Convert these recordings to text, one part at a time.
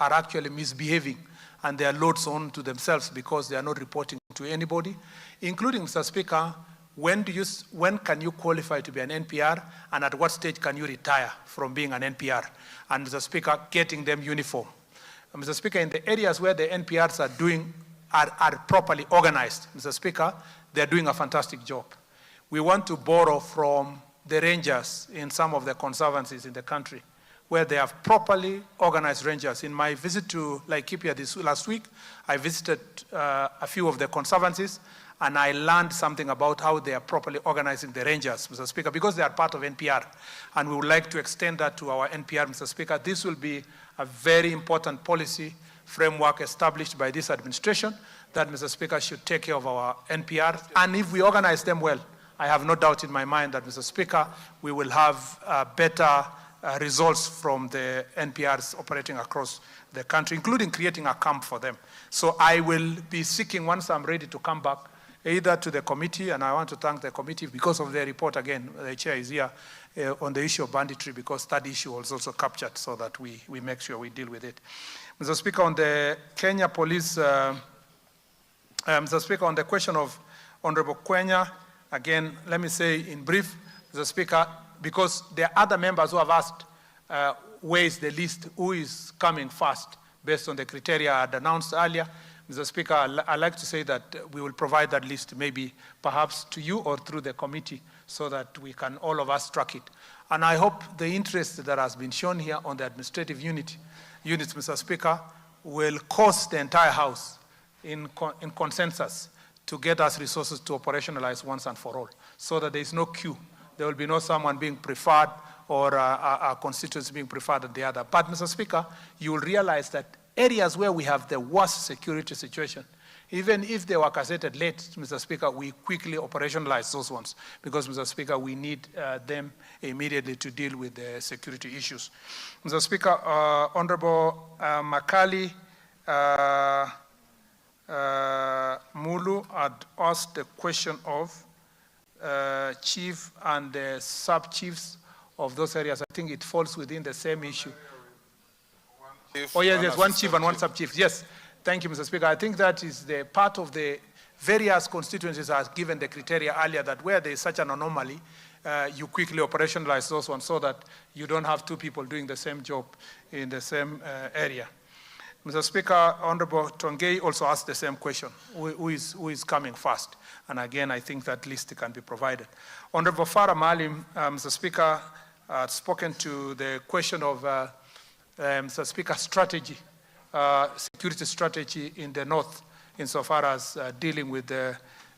are actually misbehaving and they are loads on to themselves because they are not reporting to anybody, including, Mr. Speaker, when can you qualify to be an NPR, and at what stage can you retire from being an NPR? And Mr. Speaker, getting them uniform. Mr. Speaker, in the areas where the NPRs are properly organized, Mr. Speaker, they're doing a fantastic job. We want to borrow from the rangers in some of the conservancies in the country, where they have properly organized rangers. In my visit to Laikipia last week, I visited a few of the conservancies, and I learned something about how they are properly organizing the rangers, Mr. Speaker, because they are part of NPR. And we would like to extend that to our NPR, Mr. Speaker. This will be a very important policy framework established by this administration that, Mr. Speaker, should take care of our NPR. And if we organize them well, I have no doubt in my mind that, Mr. Speaker, we will have better results from the NPRs operating across the country, including creating a camp for them. So I will be seeking, once I'm ready to come back, either to the committee, and I want to thank the committee because of their report again. The chair is here on the issue of banditry, because that issue was also captured so that we make sure we deal with it. Mr. Speaker, on the Kenya Police, Mr. Speaker, on the question of Honorable Kwenya, again, let me say in brief, Mr. Speaker, because there are other members who have asked where is the list, who is coming first based on the criteria I had announced earlier. Mr. Speaker, I'd like to say that we will provide that list maybe perhaps to you or through the committee so that we can all of us track it. And I hope the interest that has been shown here on the administrative units, Mr. Speaker, will cause the entire House in consensus to get us resources to operationalize once and for all, so that there is no queue. There will be no someone being preferred or a constituency being preferred than the other. But, Mr. Speaker, you will realize that areas where we have the worst security situation, even if they were cassetted late, Mr. Speaker, we quickly operationalize those ones because, Mr. Speaker, we need them immediately to deal with the security issues. Mr. Speaker, Honorable Makali Mulu had asked the question of chief and sub-chiefs of those areas. I think it falls within the same issue. Oh, yes, yes, one chief and one sub-chief. Yes, thank you, Mr. Speaker. I think that is the part of the various constituencies has given the criteria earlier that where there is such an anomaly, you quickly operationalize those ones so that you don't have two people doing the same job in the same area. Mr. Speaker, Honorable Tongei also asked the same question, who is coming first? And again, I think that list can be provided. Honorable Farah Maalim, Mr. Speaker, spoken to the question of Mr. Speaker, strategy, security strategy in the north, insofar as dealing with the,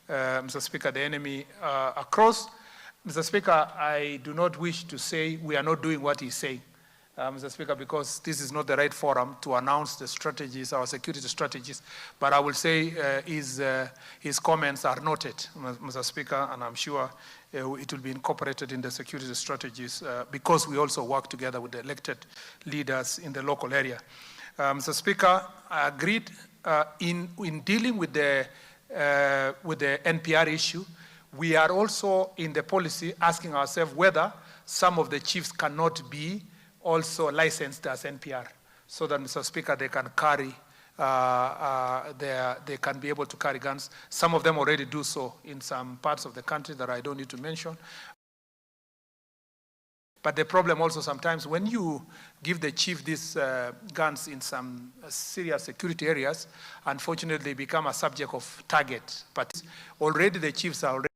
Mr. Speaker, the enemy across. Mr. Speaker, I do not wish to say we are not doing what he's saying, Mr. Speaker, because this is not the right forum to announce the strategies, our security strategies. But I will say his comments are noted, Mr. Speaker, and I'm sure it will be incorporated in the security strategies because we also work together with the elected leaders in the local area. Mr. Speaker, I agreed in dealing with the NPR issue. We are also in the policy asking ourselves whether some of the chiefs cannot be also licensed as NPR, so that, Mr. Speaker, they can carry, they can be able to carry guns. Some of them already do so in some parts of the country that I don't need to mention. But the problem also sometimes when you give the chief these guns in some serious security areas, unfortunately they become a subject of target. But already the chiefs are already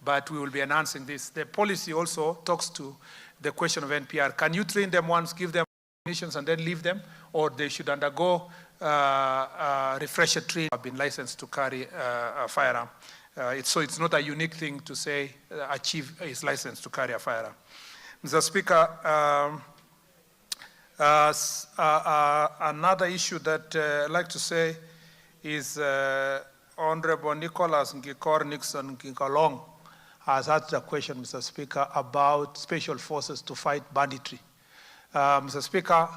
but we will be announcing this. The policy also talks to the question of NPR. Can you train them once, give them missions, and then leave them, or they should undergo refresher training, have been licensed to carry a firearm? So it's not a unique thing to say a chief is licensed to carry a firearm. Mr. Speaker, another issue that I'd like to say is Honorable Nicholas Ngikor Nixon Ngikolong has asked a question, Mr. Speaker, about special forces to fight banditry. Mr. Speaker,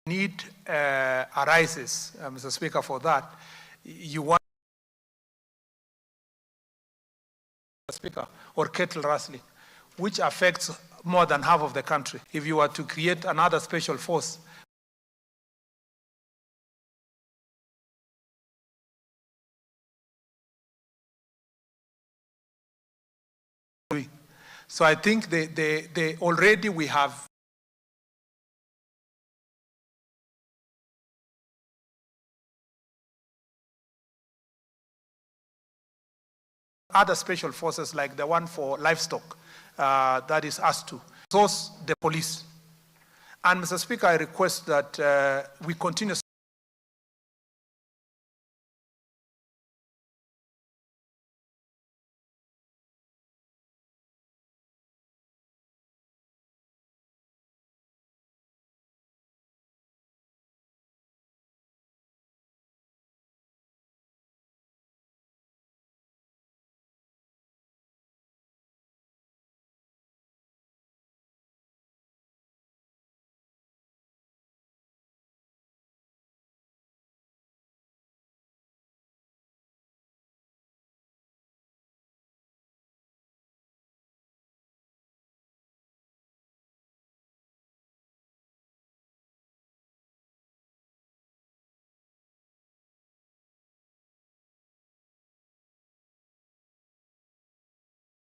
need arises, Mr. Speaker, for that. You want, Mr. Speaker, or cattle rustling, which affects more than half of the country. If you were to create another special force, so I think they already we have other special forces like the one for livestock, that is us too. Source the police. And Mr. Speaker, I request that we continue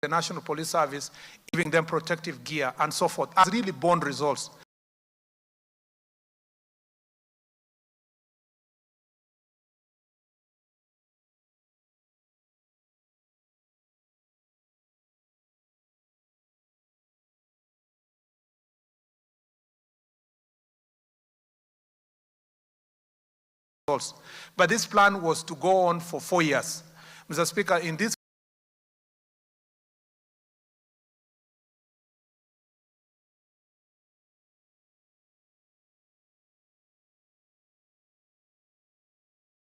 the National Police Service, giving them protective gear and so forth, has really borne results. But this plan was to go on for 4 years. Mr. Speaker, in this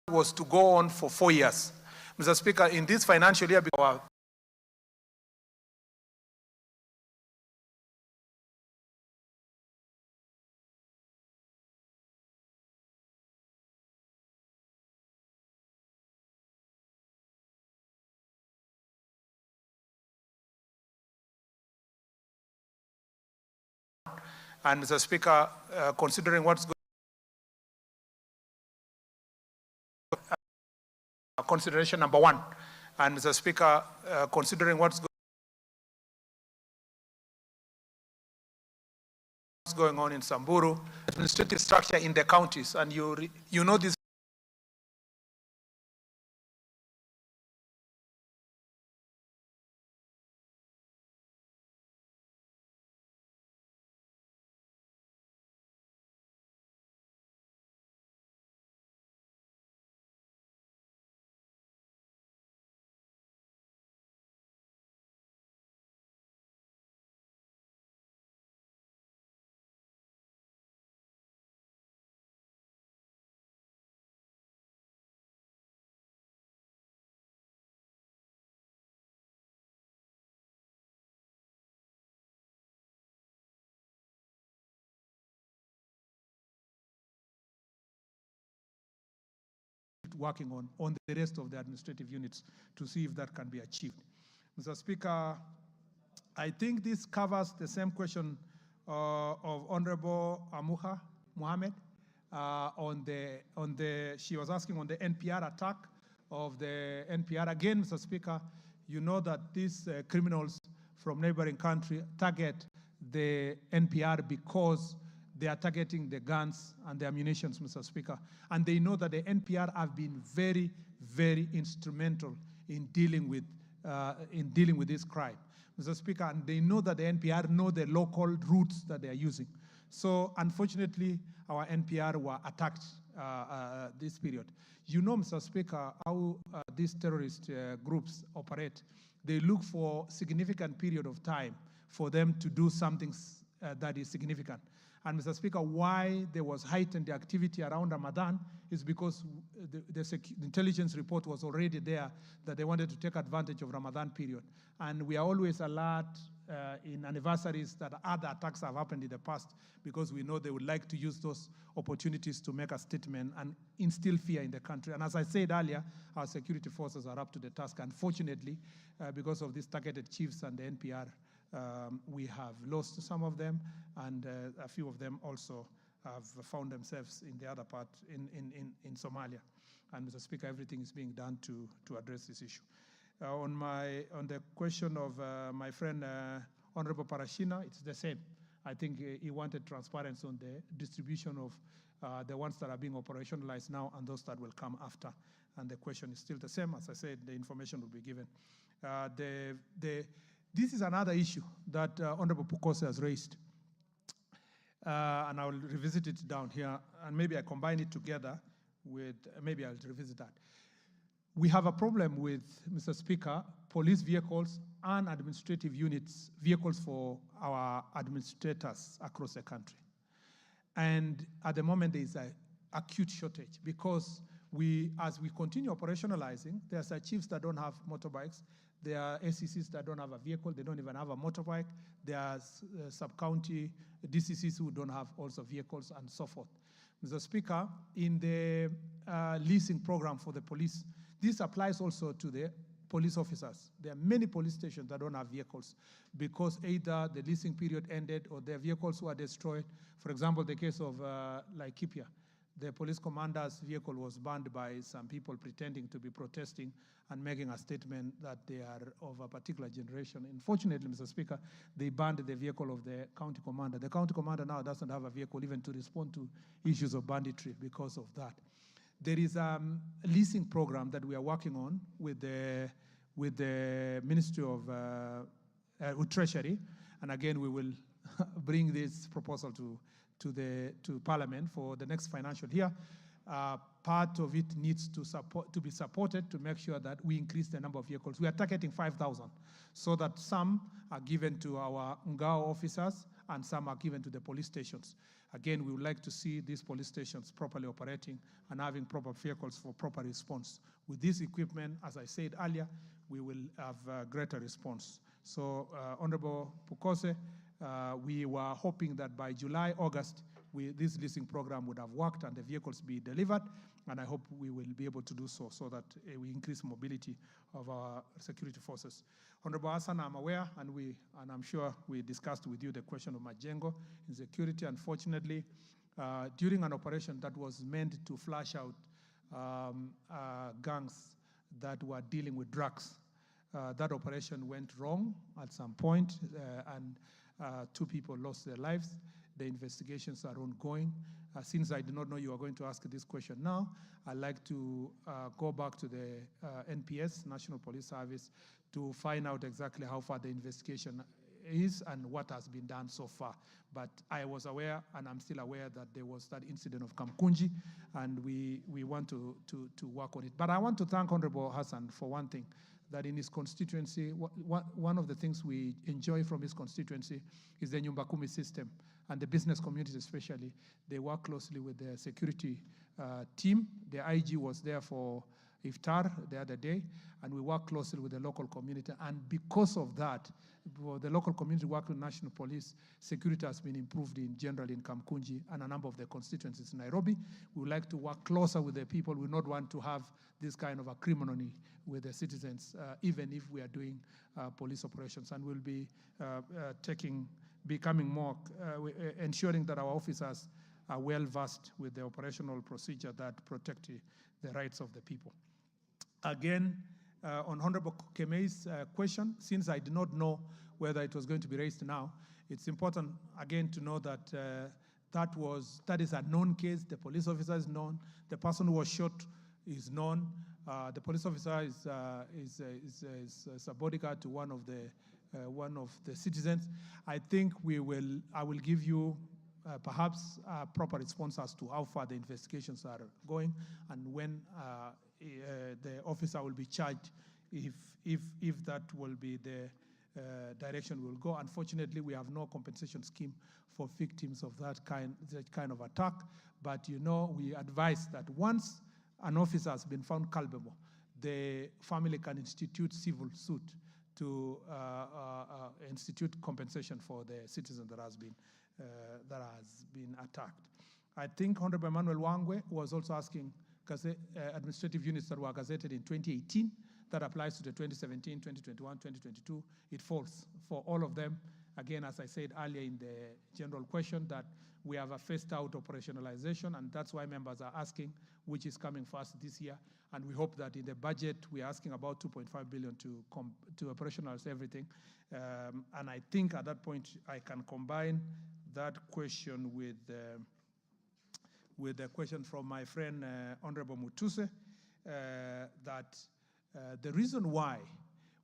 was to go on for 4 years. Mr. Speaker, in this financial year, and Mr. Speaker, considering what's going consideration number one, and Mr. Speaker, considering what's going on in Samburu, administrative structure in the counties, and you know this. Working on the rest of the administrative units to see if that can be achieved. Mr. Speaker, I think this covers the same question of Honorable Amuha Mohammed she was asking on the NPR attack of the NPR. Again, Mr. Speaker, you know that these criminals from neighboring country target the NPR because they are targeting the guns and the ammunitions, Mr. Speaker. And they know that the NPR have been very, very instrumental in dealing with this crime, Mr. Speaker. And they know that the NPR know the local routes that they are using. So unfortunately, our NPR were attacked this period. You know, Mr. Speaker, how these terrorist groups operate. They look for significant period of time for them to do something that is significant. And Mr. Speaker, why there was heightened activity around Ramadan is because the intelligence report was already there that they wanted to take advantage of Ramadan period. And we are always alert in anniversaries that other attacks have happened in the past, because we know they would like to use those opportunities to make a statement and instill fear in the country. And as I said earlier, our security forces are up to the task. Unfortunately, because of these targeted chiefs and the NPR, we have lost some of them, and a few of them also have found themselves in the other part in Somalia. And Mr. Speaker, everything is being done to address this issue. On the question of my friend Honorable Parashina, it's the same. I think he wanted transparency on the distribution of the ones that are being operationalized now and those that will come after. And the question is still the same. As I said, the information will be given. This is another issue that Honorable Pukose has raised. And I will revisit it down here, and maybe I combine it together with, maybe I'll revisit that. We have a problem with, Mr. Speaker, police vehicles and administrative units, vehicles for our administrators across the country. And at the moment, there is an acute shortage, because as we continue operationalizing, there are chiefs that don't have motorbikes, there are SCCs that don't have a vehicle, they don't even have a motorbike, there are sub-county DCCs who don't have also vehicles, and so forth. Mr. Speaker, in the leasing program for the police, this applies also to the police officers. There are many police stations that don't have vehicles because either the leasing period ended or their vehicles were destroyed. For example, the case of Laikipia, the police commander's vehicle was banned by some people pretending to be protesting and making a statement that they are of a particular generation. Unfortunately, Mr. Speaker, they banned the vehicle of the county commander. The county commander now doesn't have a vehicle even to respond to issues of banditry because of that. There is a leasing program that we are working on with the Ministry of Treasury, and again we will bring this proposal to Parliament for the next financial year. Part of it needs to be supported to make sure that we increase the number of vehicles. We are targeting 5,000, so that some are given to our Ngao officers and some are given to the police stations. Again, we would like to see these police stations properly operating and having proper vehicles for proper response. With this equipment, as I said earlier, we will have a greater response. So, Honorable Pukose, we were hoping that by July, August, this leasing program would have worked and the vehicles be delivered, and I hope we will be able to do so that we increase mobility of our security forces. Honorable Hassan, I'm aware, and I'm sure we discussed with you the question of Majengo insecurity. Unfortunately, during an operation that was meant to flush out gangs that were dealing with drugs, that operation went wrong at some point, and 2 people lost their lives. The investigations are ongoing. Since I did not know you were going to ask this question now, I'd like to go back to the NPS, National Police Service, to find out exactly how far the investigation is and what has been done so far. But I was aware, and I'm still aware, that there was that incident of Kamkunji, and we want to work on it. But I want to thank Honorable Hassan for one thing, that in his constituency, one of the things we enjoy from his constituency is the Nyumba Kumi system, and the business community especially. They work closely with the security team. The IG was there for Iftar the other day, and we work closely with the local community. And because of that, the local community work with National Police, security has been improved in general in Kamkunji and a number of the constituencies in Nairobi. We would like to work closer with the people. We not want to have this kind of acrimony with the citizens, even if we are doing police operations. And we'll be becoming more, ensuring that our officers are well versed with the operational procedure that protect the rights of the people. Again, on Honorable Kemei's question, since I did not know whether it was going to be raised now, it's important again to know that that is a known case. The police officer is known. The person who was shot is known. The police officer is a bodyguard to one of the citizens. I think I will give you perhaps a proper response as to how far the investigations are going and when the officer will be charged, if that will be the direction we'll go. Unfortunately, we have no compensation scheme for victims of that kind of attack. But we advise that once an officer has been found culpable, the family can institute civil suit to institute compensation for the citizen that has been attacked. I think Honorable Emmanuel Wangwe was also asking administrative units that were gazetted in 2018. That applies to the 2017, 2021, 2022. It falls for all of them. Again, as I said earlier in the general question, that we have a phased out operationalization, and that's why members are asking which is coming first this year. And we hope that in the budget, we're asking about 2.5 billion to operationalize everything. And I think at that point, I can combine that question with the question from my friend, Honorable Mutuse, that the reason why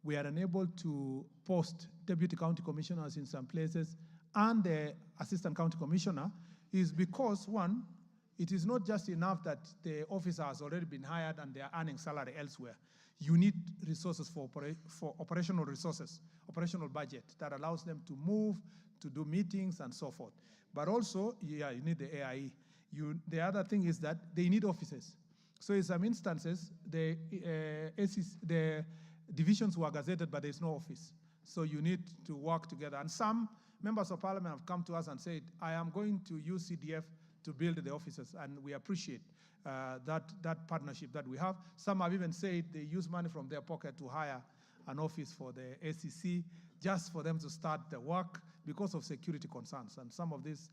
we are unable to post deputy county commissioners in some places and the assistant county commissioner is because, one, it is not just enough that the officer has already been hired and they are earning salary elsewhere. You need resources for operational resources, operational budget that allows them to move, to do meetings and so forth. But also, you need the AIE. The other thing is that they need offices. So in some instances, the divisions were gazetted, but there's no office. So you need to work together. And some members of parliament have come to us and said, I am going to use CDF to build the offices, and we appreciate that partnership that we have. Some have even said they use money from their pocket to hire an office for the ACC just for them to start the work because of security concerns. And some of these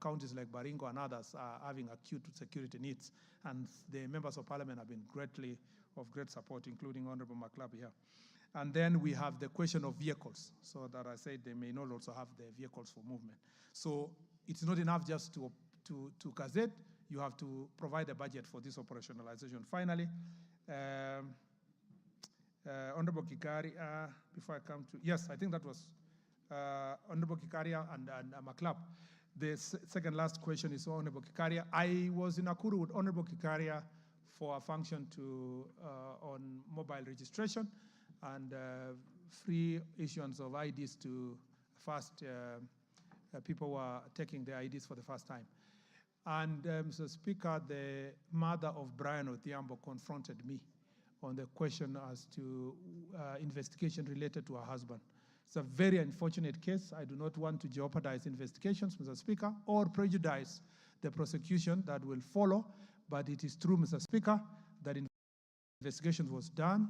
counties like Baringo and others are having acute security needs. And the members of parliament have been of great support, including Honorable McLeod here. And then we have the question of vehicles. So that I said they may not also have the vehicles for movement. So it's not enough just to gazette. You have to provide a budget for this operationalization. Finally, Honorable Kikaria, before I come to, yes, I think that was Honorable Kikaria and McLeod. The second last question is Honorable Kikaria. I was in Nakuru with Honorable Kikaria for a function on mobile registration and free issuance of IDs to first people were taking their IDs for the first time. And Mr. Speaker, the mother of Brian Odhiambo confronted me on the question as to investigation related to her husband. It's a very unfortunate case. I do not want to jeopardize investigations, Mr. Speaker, or prejudice the prosecution that will follow. But it is true, Mr. Speaker, that investigation was done.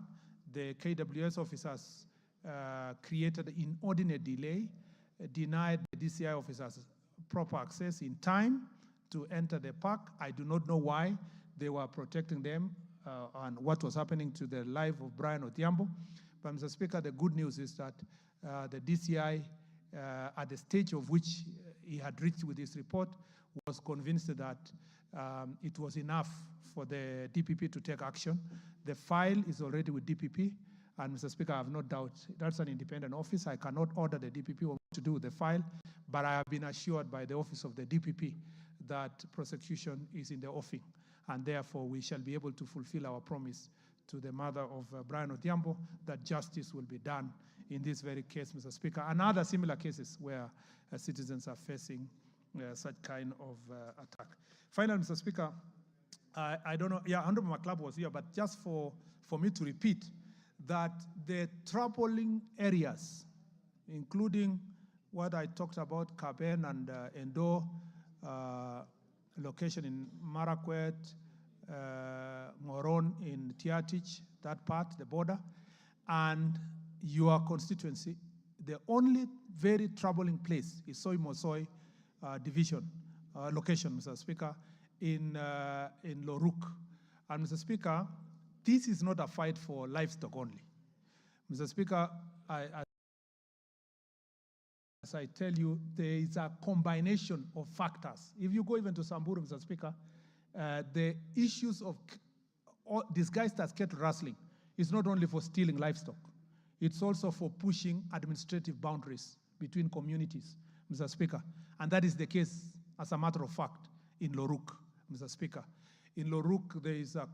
The KWS officers created inordinate delay, denied the DCI officers proper access in time to enter the park. I do not know why they were protecting them and what was happening to the life of Brian Odhiambo. But Mr. Speaker, the good news is that the DCI, at the stage of which he had reached with his report, was convinced that it was enough for the DPP to take action. The file is already with DPP, and Mr. Speaker, I have no doubt that's an independent office. I cannot order the DPP to do the file, but I have been assured by the office of the DPP that prosecution is in the offing, and therefore we shall be able to fulfill our promise to the mother of Brian Odhiambo that justice will be done in this very case, Mr. Speaker, and other similar cases where citizens are facing such kind of attack. Finally, Mr. Speaker, I don't know, yeah, Honorable McLeod was here, but just for me to repeat that the troubling areas, including what I talked about, Kaben and Endo, location in Marakwet, Moron in Tiatich, that part, the border, and your constituency, the only very troubling place is Soy Mosoi division, location, Mr. Speaker, in Loruk. And Mr. Speaker, this is not a fight for livestock only. Mr. Speaker, as I tell you, there is a combination of factors. If you go even to Samburu, Mr. Speaker, the issues of disguised as cattle rustling is not only for stealing livestock, it's also for pushing administrative boundaries between communities, Mr. Speaker. And that is the case, as a matter of fact, in Loruk, Mr. Speaker. In Loruk, there is a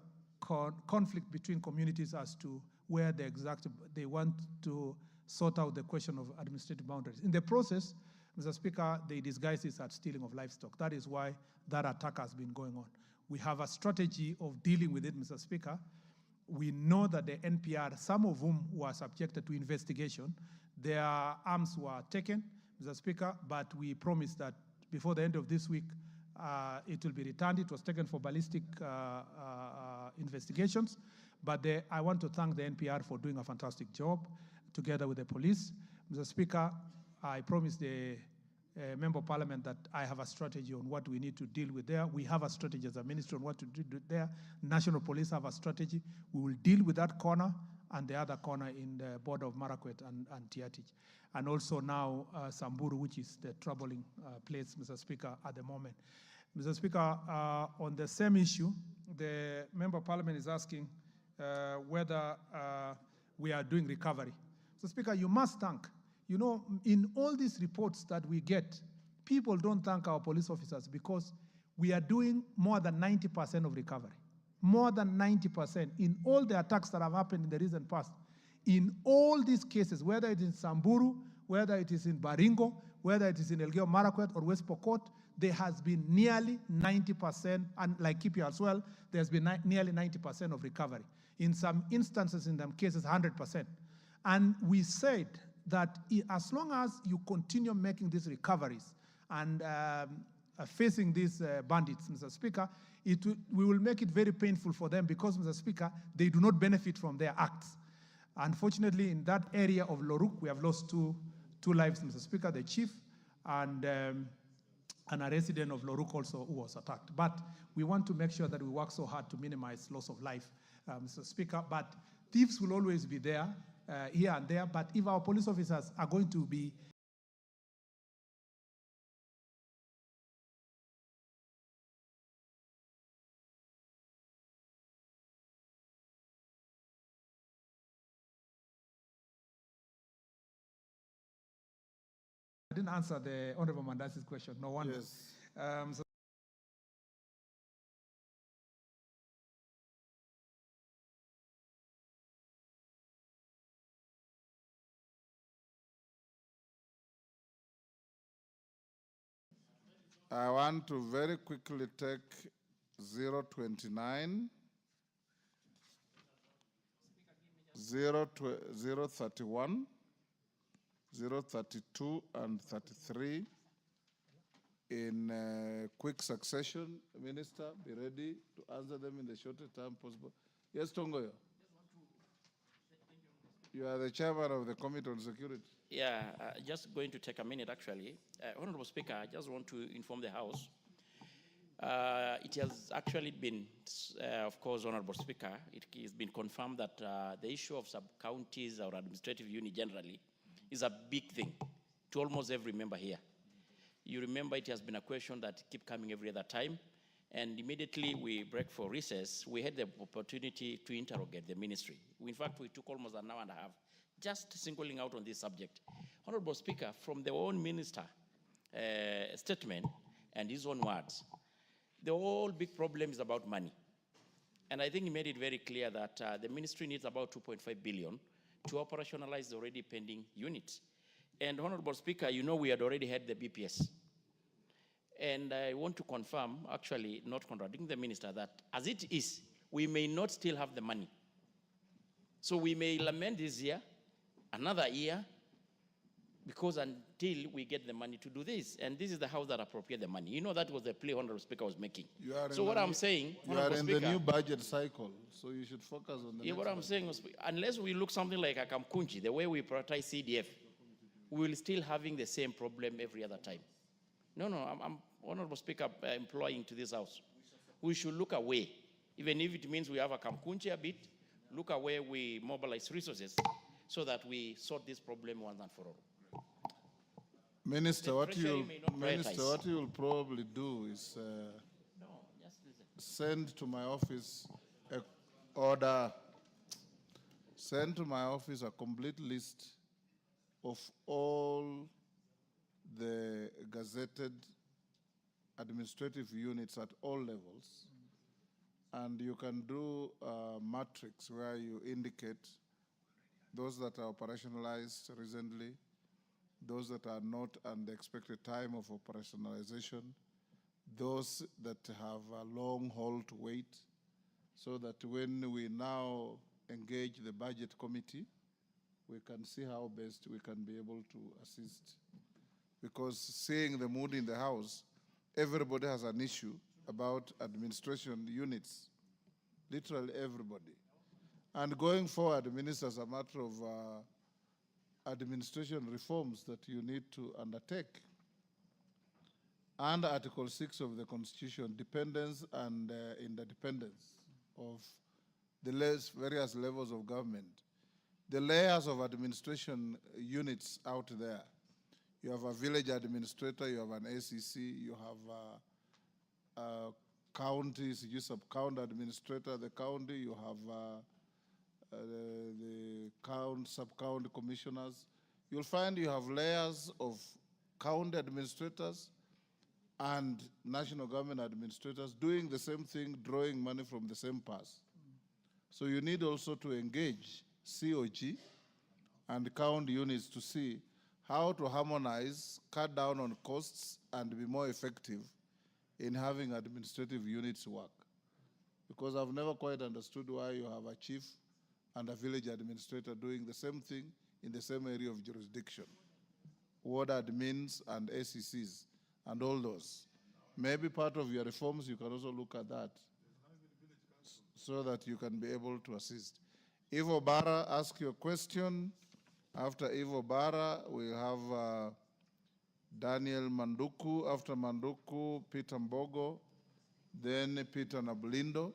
conflict between communities as to where they want to sort out the question of administrative boundaries. In the process, Mr. Speaker, they disguise this as stealing of livestock. That is why that attack has been going on. We have a strategy of dealing with it, Mr. Speaker. We know that the NPR, some of whom were subjected to investigation, their arms were taken, Mr. Speaker, but we promise that before the end of this week, it will be returned. It was taken for ballistic investigations, but I want to thank the NPR for doing a fantastic job together with the police. Mr. Speaker, I promise the Member of Parliament that I have a strategy on what we need to deal with there. We have a strategy as a ministry on what to do there. National Police have a strategy. We will deal with that corner and the other corner in the border of Marakwet and Tiatich. And also now Samburu, which is the troubling place, Mr. Speaker, at the moment. Mr. Speaker, on the same issue, the Member of Parliament is asking whether we are doing recovery. Mr. Speaker, you must thank. You know, in all these reports that we get, people don't thank our police officers because we are doing more than 90% of recovery. More than 90% in all the attacks that have happened in the recent past. In all these cases, whether it is in Samburu, whether it is in Baringo, whether it is in Elgeyo Marakwet or West Pokot, there has been nearly 90%, and like Kipia as well, there's been nearly 90% of recovery. In some instances, in them cases, 100%. And we said that as long as you continue making these recoveries and facing these bandits, Mr. Speaker, we will make it very painful for them because, Mr. Speaker, they do not benefit from their acts. Unfortunately, in that area of Loruk, we have lost two lives, Mr. Speaker, the chief and a resident of Loruk also who was attacked. But we want to make sure that we work so hard to minimize loss of life, Mr. Speaker. But thieves will always be there, here and there. But if our police officers are going to be I didn't answer the Honorable Mandasi's question, no wonder. Yes. I want to very quickly take 029, 031, 032, and 33 in quick succession. Minister, be ready to answer them in the shortest time possible. Yes, Tongoyo. You are the chairman of the Committee on Security. Yeah, just going to take a minute, actually. Honorable Speaker, I just want to inform the House. It has actually been, of course, Honorable Speaker, it has been confirmed that the issue of sub-counties or administrative unit generally is a big thing to almost every member here. You remember it has been a question that keeps coming every other time. And immediately we break for recess, we had the opportunity to interrogate the ministry. In fact, we took almost an hour and a half just singling out on this subject. Honorable Speaker, from the own minister statement and his own words, the whole big problem is about money. And I think he made it very clear that the ministry needs about 2.5 billion to operationalize the already pending units. And Honorable Speaker, you know we had already had the BPS. And I want to confirm, actually not contradicting the minister, that as it is, we may not still have the money. So we may lament this year, another year, because until we get the money to do this. And this is the house that appropriate the money. You know that was the play Honorable Speaker was making. So what I'm saying, you are in the new budget cycle, so you should focus on the yeah, what I'm saying is, unless we look something like a Kamkunji, the way we prioritize CDF, we will still having the same problem every other time. No, I'm Honorable Speaker, employing to this house. We should look away, even if it means we have a Kamkunji a bit, look away, we mobilize resources so that we sort this problem once and for all. Minister, what you will probably do is send to my office send to my office a complete list of all the gazetted administrative units at all levels, and you can do a matrix where you indicate those that are operationalized recently, those that are not and the expected time of operationalization, those that have a long haul to wait, so that when we now engage the budget committee, we can see how best we can be able to assist. Because seeing the mood in the House, everybody has an issue about administration units, literally everybody. And going forward, Minister, as a matter of administration reforms that you need to undertake. Under Article 6 of the Constitution, dependence and interdependence of the various levels of government, the layers of administration units out there. You have a village administrator, you have an ACC, you have counties, you sub-county administrator, the county, you have the sub-county commissioners. You'll find you have layers of county administrators and national government administrators doing the same thing, drawing money from the same purse. So you need also to engage COG and county units to see how to harmonize, cut down on costs, and be more effective in having administrative units work. Because I've never quite understood why you have a chief and a village administrator doing the same thing in the same area of jurisdiction. Ward admins and ACCs and all those. Maybe part of your reforms, you can also look at that so that you can be able to assist. Ivo Bara, ask your question. After Ivo Bara, we have Daniel Manduku. After Manduku, Peter Mbogo, then Peter Nablindo.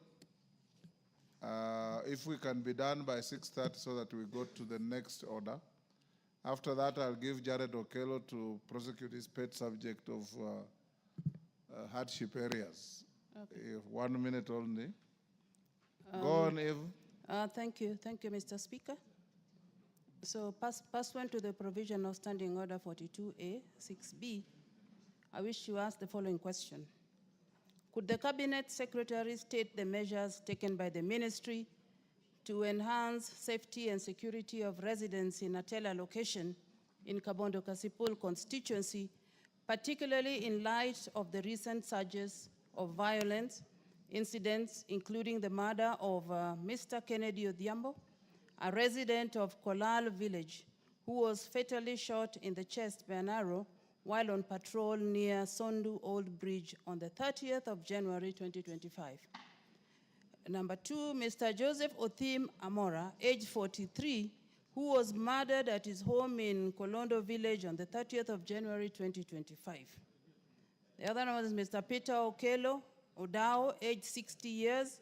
If we can be done by 6:30 so that we go to the next order. After that, I'll give Jared Okello to prosecute his pet subject of hardship areas. Okay. 1 minute only. Go on, Eve. Thank you, Mr. Speaker. So, pursuant to the provision of Standing Order 42A, 6B, I wish to ask the following question. Could the Cabinet Secretary state the measures taken by the Ministry to enhance safety and security of residents in Atela location in Kabondo Kasipul constituency, particularly in light of the recent surges of violence incidents, including the murder of Mr. Kennedy Odhiambo, a resident of Kolal village, who was fatally shot in the chest by an arrow while on patrol near Sondu Old Bridge on the 30th of January 2025. Number two, Mr. Joseph Othim Amora, age 43, who was murdered at his home in Kolondo village on the 30th of January 2025. The other one is Mr. Peter Okello Odao, age 60 years,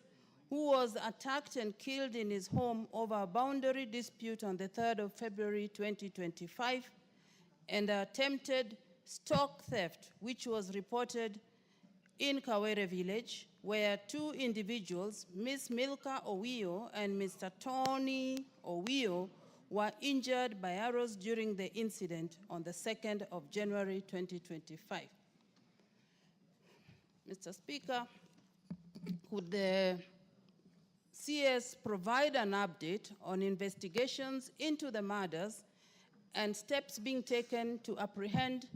who was attacked and killed in his home over a boundary dispute on the 3rd of February 2025, and attempted stock theft, which was reported in Kawere village, where two individuals, Ms. Milka Owio and Mr. Tony Owio, were injured by arrows during the incident on the 2nd of January 2025. Mr. Speaker, could the CS provide an update on investigations into the murders and steps being taken to apprehend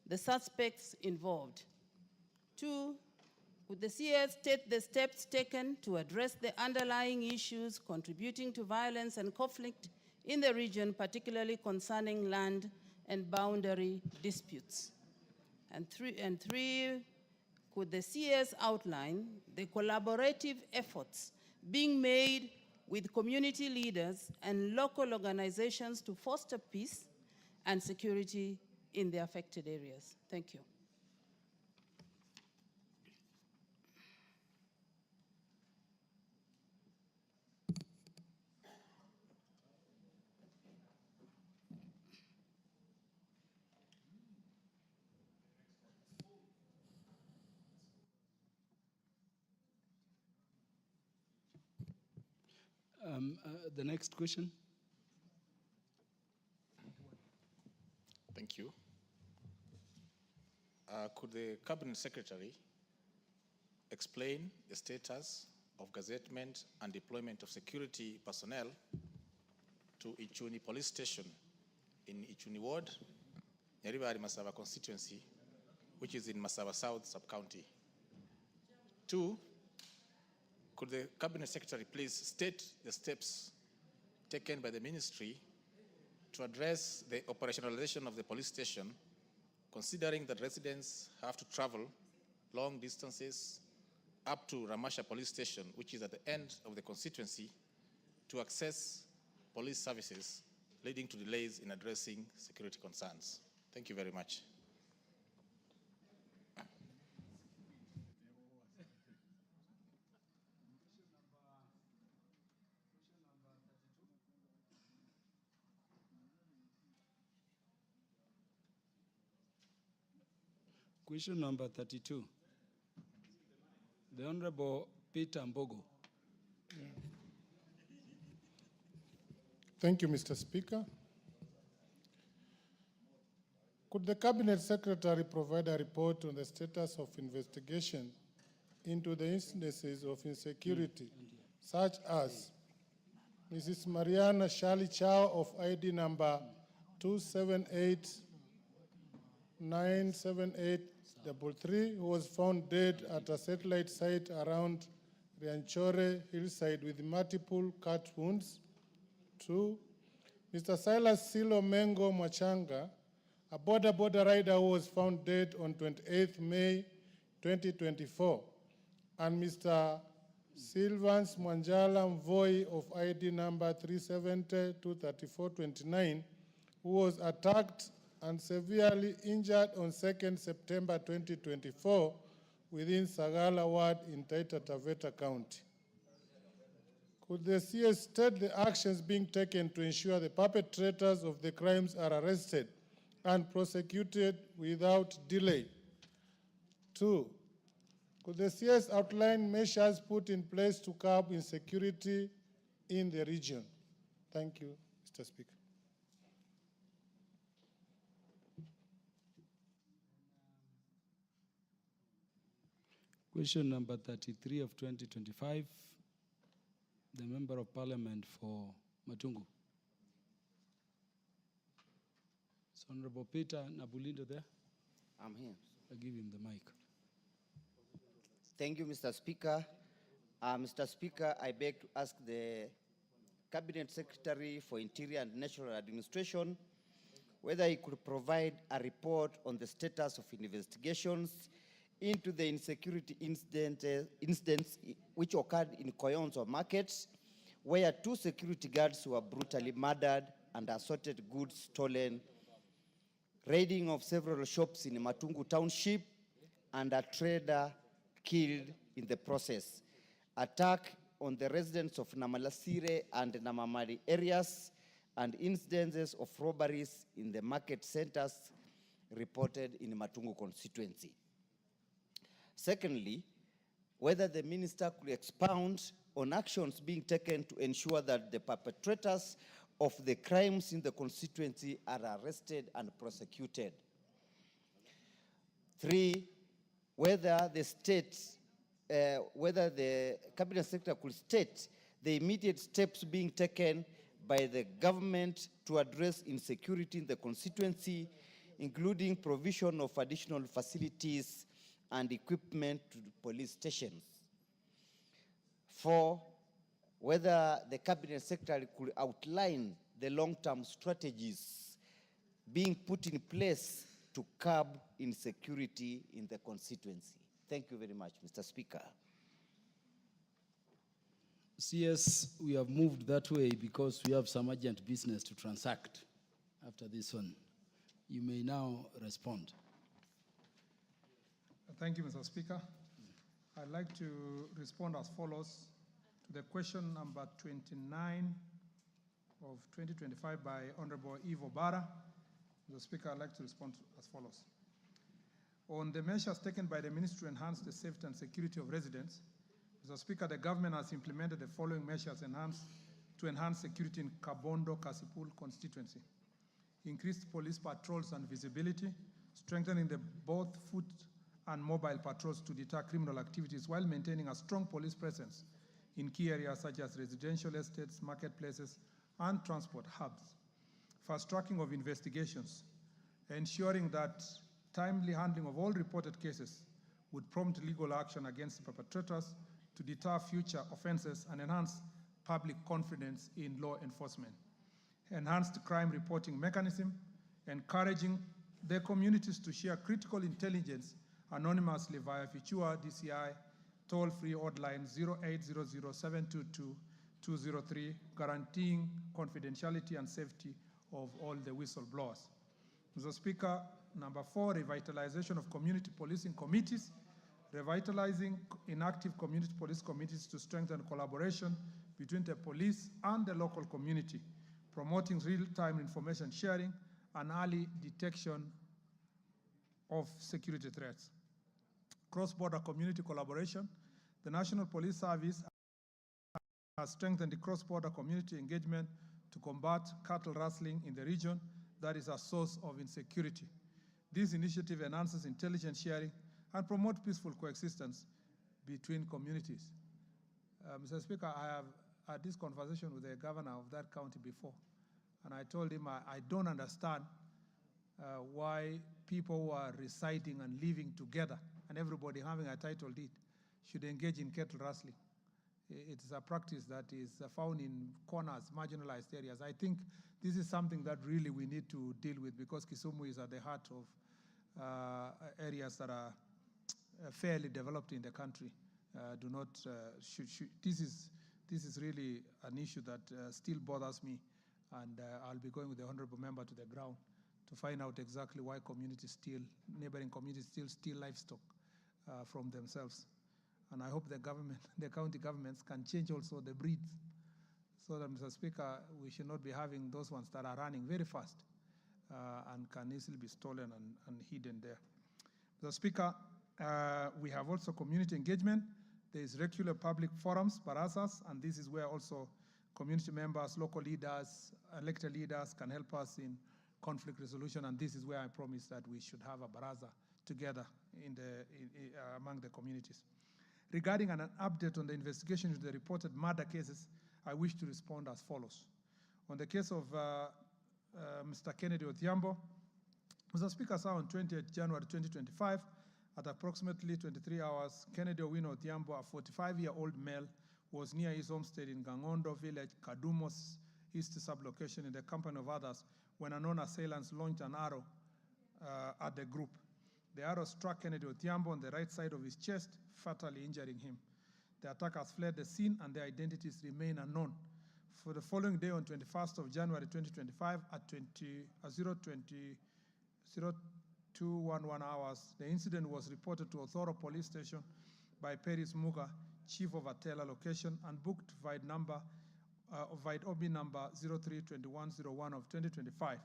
the suspects involved? Two, would the CS state the steps taken to address the underlying issues contributing to violence and conflict in the region, particularly concerning land and boundary disputes? And three, could the CS outline the collaborative efforts being made with community leaders and local organizations to foster peace and security in the affected areas? Thank you. The next question. Thank you. Could the Cabinet Secretary explain the status of gazettement and deployment of security personnel to Ichuni Police Station in Ichuni Ward, Nyaribari Masaba constituency, which is in Masaba South sub-county. 2, could the Cabinet Secretary please state the steps taken by the ministry to address the operationalization of the police station, considering that residents have to travel long distances up to Ramasha Police Station, which is at the end of the constituency, to access police services, leading to delays in addressing security concerns. Thank you very much. Question number 32. The Honorable Peter Mbogo. Thank you, Mr. Speaker. Could the Cabinet Secretary provide a report on the status of investigation into the instances of insecurity, such as Mrs. Mariana Shali Chow of ID number 278-97833, who was found dead at a satellite site around Rianchore hillside with multiple cut wounds. 2, Mr. Silas Silo Mengo Mwachanga, a border rider who was found dead on 28th May 2024, and Mr. Sylvans Mwanjala Mvoi of ID number 370-23429, who was attacked and severely injured on 2nd September 2024 within Sagala Ward in Taita Taveta County. Could the CS state the actions being taken to ensure the perpetrators of the crimes are arrested and prosecuted without delay? 2, could the CS outline measures put in place to curb insecurity in the region? Thank you, Mr. Speaker. Question number 33 of 2025. The Member of Parliament for Matungu. Is Honorable Peter Nabulindo there? I'm here. I give him the mic. Thank you, Mr. Speaker. Mr. Speaker, I beg to ask the Cabinet Secretary for Interior and National Administration whether he could provide a report on the status of investigations into the insecurity incidents which occurred in Koyonzo Market, where 2 security guards were brutally murdered and assorted goods stolen, raiding of several shops in Matungu Township, and a trader killed in the process, attack on the residents of Namalasire and Namamari areas, and incidences of robberies in the market centers reported in Matungu constituency. Secondly, whether the minister could expound on actions being taken to ensure that the perpetrators of the crimes in the constituency are arrested and prosecuted. 3, whether the Cabinet Secretary could state the immediate steps being taken by the government to address insecurity in the constituency, including provision of additional facilities and equipment to the police stations. 4, whether the Cabinet Secretary could outline the long-term strategies being put in place to curb insecurity in the constituency. Thank you very much, Mr. Speaker. CS, we have moved that way because we have some urgent business to transact after this one. You may now respond. Thank you, Mr. Speaker. I'd like to respond as follows to the question number 29 of 2025 by Honorable Ivo Bara. Mr. Speaker, I'd like to respond as follows. On the measures taken by the Ministry to enhance the safety and security of residents, Mr. Speaker, the government has implemented the following measures to enhance security in Kabondo Kasipul constituency. Increased police patrols and visibility, strengthening both foot and mobile patrols to deter criminal activities while maintaining a strong police presence in key areas such as residential estates, marketplaces, and transport hubs, fast-tracking of investigations, ensuring that timely handling of all reported cases would prompt legal action against the perpetrators to deter future offenses and enhance public confidence in law enforcement. Enhanced crime reporting mechanism, encouraging the communities to share critical intelligence anonymously via Fichua DCI toll-free hotline 0800-722-203, guaranteeing confidentiality and safety of all the whistleblowers. Mr. Speaker, number 4, revitalization of community policing committees, revitalizing inactive community police committees to strengthen collaboration between the police and the local community, promoting real-time information sharing and early detection of security threats. Cross-border community collaboration. The National Police Service has strengthened the cross-border community engagement to combat cattle rustling in the region that is a source of insecurity. This initiative enhances intelligence sharing and promotes peaceful coexistence between communities. Mr. Speaker, I have had this conversation with the governor of that county before, and I told him I don't understand why people who are residing and living together and everybody having a title deed should engage in cattle rustling. It is a practice that is found in corners, marginalized areas. I think this is something that really we need to deal with, because Kisumu is at the heart of areas that are fairly developed in the country. This is really an issue that still bothers me, and I'll be going with the honorable member to the ground to find out exactly why neighboring communities still steal livestock from themselves. And I hope the county governments can change also the breeds, so that, Mr. Speaker, we should not be having those ones that are running very fast and can easily be stolen and hidden there. Mr. Speaker, we have also community engagement. There is regular public forums, barazas, and this is where also community members, local leaders, elected leaders can help us in conflict resolution, and this is where I promise that we should have a baraza together among the communities. Regarding an update on the investigation into the reported murder cases, I wish to respond as follows. On the case of Mr. Kennedy Odhiambo, Mr. Speaker, sir, on 28 January 2025, at approximately 23 hours, Kennedy Owino Odhiambo, a 45-year-old male, was near his homestead in Gangondo village, Kadumo's east sublocation, in the company of others, when unknown assailants launched an arrow at the group. The arrow struck Kennedy Odhiambo on the right side of his chest, fatally injuring him. The attackers fled the scene and their identities remain unknown. For the following day, on 21st of January 2025, at 0211 hours, the incident was reported to Othoro Police Station by Peris Muga, Chief of Atela location, and booked vide OB number 032101 of 2025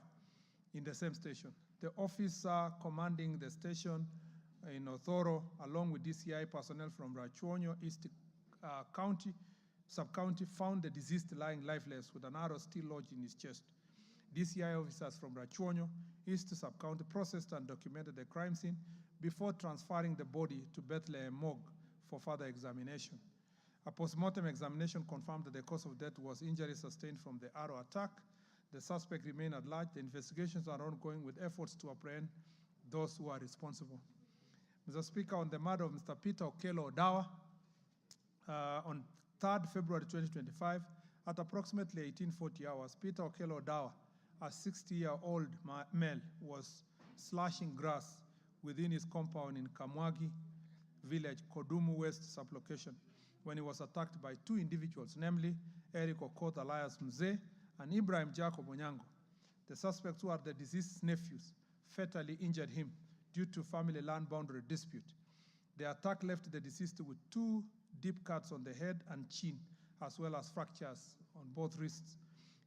in the same station. The officer commanding the station in Othoro, along with DCI personnel from Rachuonyo East Sub-County, found the deceased lying lifeless with an arrow still lodged in his chest. DCI officers from Rachuonyo East Sub-County processed and documented the crime scene before transferring the body to Bethlehem Morgue for further examination. A post-mortem examination confirmed that the cause of death was injury sustained from the arrow attack. The suspect remained at large. The investigations are ongoing with efforts to apprehend those who are responsible. Mr. Speaker, on the murder of Mr. Peter Okello Odawa, on 3rd February 2025, at approximately 1840 hours, Peter Okello Odawa, a 60-year-old male, was slashing grass within his compound in Kamwagi village, Kodumu West sublocation, when he was attacked by two individuals, namely Eric Okoth alias Mzee and Ibrahim Jacob Onyango. The suspects, who are the deceased's nephews, fatally injured him due to family land boundary dispute. The attack left the deceased with 2 deep cuts on the head and chin, as well as fractures on both wrists.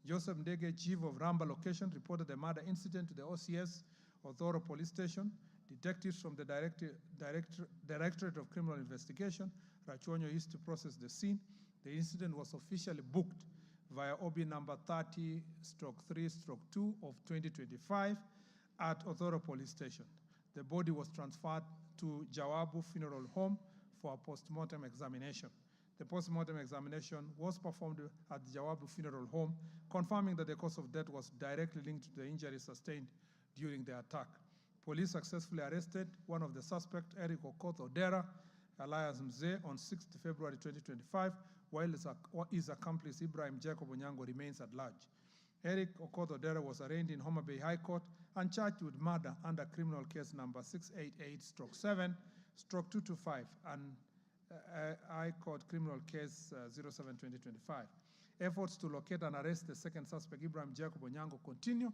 Joseph Ndege, Chief of Ramba location, reported the murder incident to the OCS, Othoro Police Station. Detectives from the Directorate of Criminal Investigation, Rachuonyo East, to process the scene. The incident was officially booked via OB number 30/3/2 of 2025 at Othoro Police Station. The body was transferred to Jawabu Funeral Home for a post-mortem examination. The post-mortem examination was performed at the Jawabu Funeral Home, confirming that the cause of death was directly linked to the injuries sustained during the attack. Police successfully arrested one of the suspects, Eric Okoth Odera, alias Mzee, on 6th February 2025, while his accomplice, Ibrahim Jacob Onyango, remains at large. Eric Okoth Odera was arraigned in Homa Bay High Court and charged with murder under criminal case number 688/7/225 and High Court Criminal Case 07-2025. Efforts to locate and arrest the second suspect, Ibrahim Jacob Onyango, continue,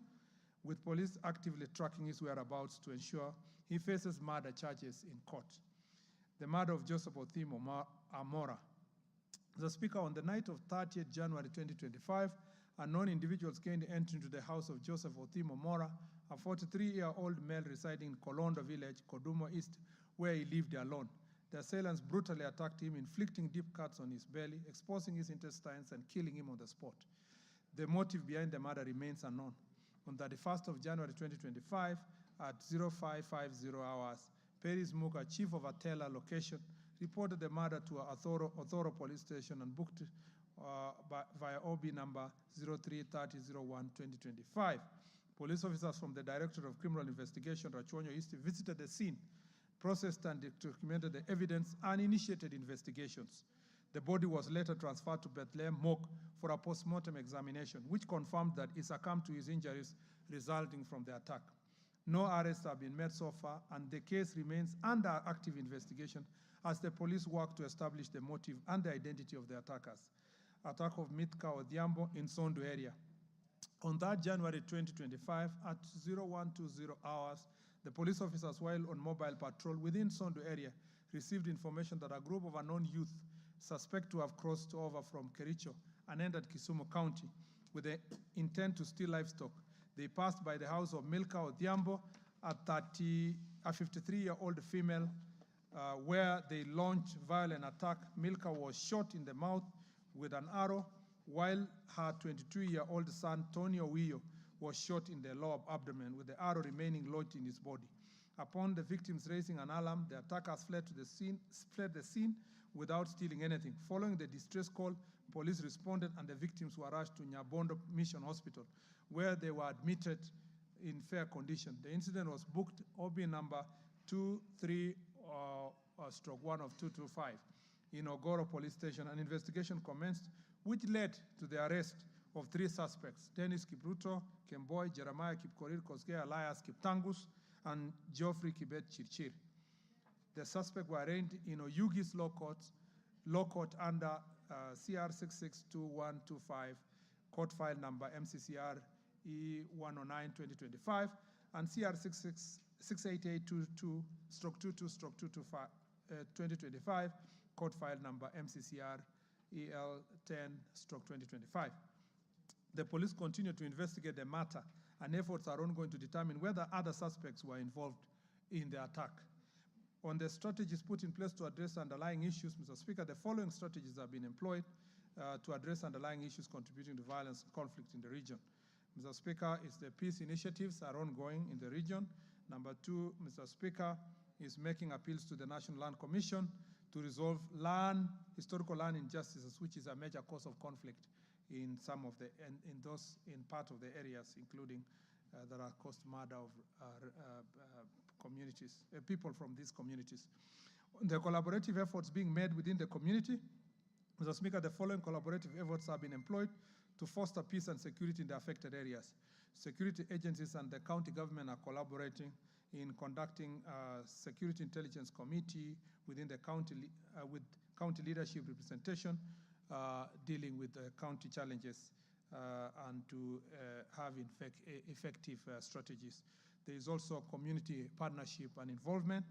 with police actively tracking his whereabouts to ensure he faces murder charges in court. The murder of Joseph Othimo Amora. The Speaker, on the night of 30th January 2025, unknown individuals gained entry into the house of Joseph Othimo Mora, a 43-year-old male residing in Kolondo village, Kodumo East, where he lived alone. The assailants brutally attacked him, inflicting deep cuts on his belly, exposing his intestines, and killing him on the spot. The motive behind the murder remains unknown. On the 31st of January 2025, at 0550 hours, Paris Muka, chief of Atela location, reported the murder to Othoro Police Station and booked via OB number 033001-2025. Police officers from the Directorate of Criminal Investigation, Rachuonyo East, visited the scene, processed and documented the evidence, and initiated investigations. The body was later transferred to Bethlehem Morgue for a post-mortem examination, which confirmed that he succumbed to his injuries resulting from the attack. No arrests have been made so far, and the case remains under active investigation as the police work to establish the motive and the identity of the attackers. Attack of Mithka Odhiambo in Sondu area. On that January 2025, at 0120 hours, the police officers, while on mobile patrol within Sondu area, received information that a group of unknown youth suspect to have crossed over from Kericho and entered Kisumu County with the intent to steal livestock. They passed by the house of Milka Odhiambo, a 53-year-old female, where they launched violent attack. Milka was shot in the mouth with an arrow, while her 22-year-old son, Tony Owio, was shot in the lower abdomen, with the arrow remaining lodged in his body. Upon the victims raising an alarm, the attackers fled the scene without stealing anything. Following the distress call, police responded and the victims were rushed to Nyabondo Mission Hospital, where they were admitted in fair condition. The incident was booked OB number 23/1 of 225 in Ogoro Police Station. An investigation commenced, which led to the arrest of 3 suspects: Dennis Kipruto, Kemboy, Jeremiah Kipkorir Kosgei, Elias Kiptangus, and Geoffrey Kibet Chirchir. The suspects were arraigned in Oyugi's law court under CR 662125, court file number MCCR E109-2025, and CR 68822/22/2025, court file number MCCR EL10/2025. The police continue to investigate the matter, and efforts are ongoing to determine whether other suspects were involved in the attack. On the strategies put in place to address underlying issues, Mr. Speaker, the following strategies have been employed to address underlying issues contributing to violence and conflict in the region. Mr. Speaker, the peace initiatives are ongoing in the region. Number 2, Mr. Speaker, is making appeals to the National Land Commission to resolve historical land injustices, which is a major cause of conflict in some of the, in part of the areas, including that are caused murder of communities, people from these communities. The collaborative efforts being made within the community, Mr. Speaker, the following collaborative efforts have been employed to foster peace and security in the affected areas. Security agencies and the county government are collaborating in conducting a security intelligence committee within the county, with county leadership representation, dealing with the county challenges and to have effective strategies. There is also community partnership and involvement,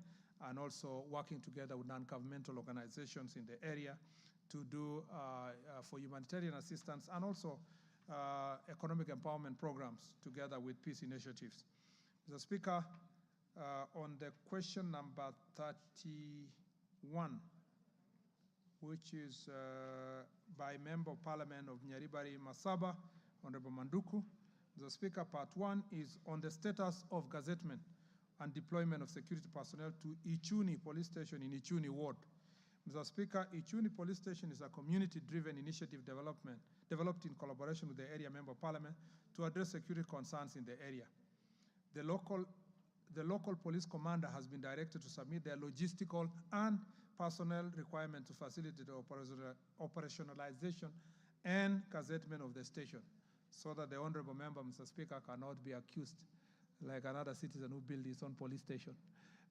and also working together with non-governmental organizations in the area to do for humanitarian assistance, and also economic empowerment programs together with peace initiatives. Mr. Speaker, on the question number 31, which is by Member of Parliament of Nyaribari Masaba, Honorable Manduku. The Speaker, part 1 is on the status of gazettement and deployment of security personnel to Ichuni Police Station in Ichuni Ward. Mr. Speaker, Ichuni Police Station is a community-driven initiative developed in collaboration with the area member parliament to address security concerns in the area. The local police commander has been directed to submit their logistical and personnel requirements to facilitate the operationalization and gazettement of the station, so that the honorable member, Mr. Speaker, cannot be accused like another citizen who built his own police station.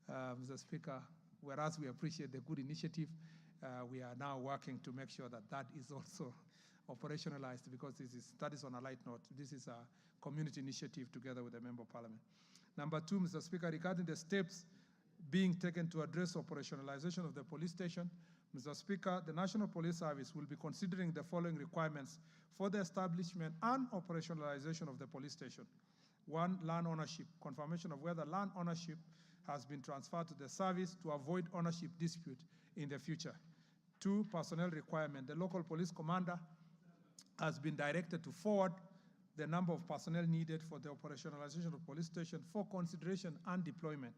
Mr. Speaker, whereas we appreciate the good initiative, we are now working to make sure that that is also operationalized, because that is on a light note. This is a community initiative together with the Member of Parliament. Number two, Mr. Speaker, regarding the steps being taken to address operationalization of the police station, Mr. Speaker, the National Police Service will be considering the following requirements for the establishment and operationalization of the police station. One, land ownership, confirmation of whether land ownership has been transferred to the service to avoid ownership dispute in the future. Two, personnel requirement. The local police commander has been directed to forward the number of personnel needed for the operationalization of the police station for consideration and deployment.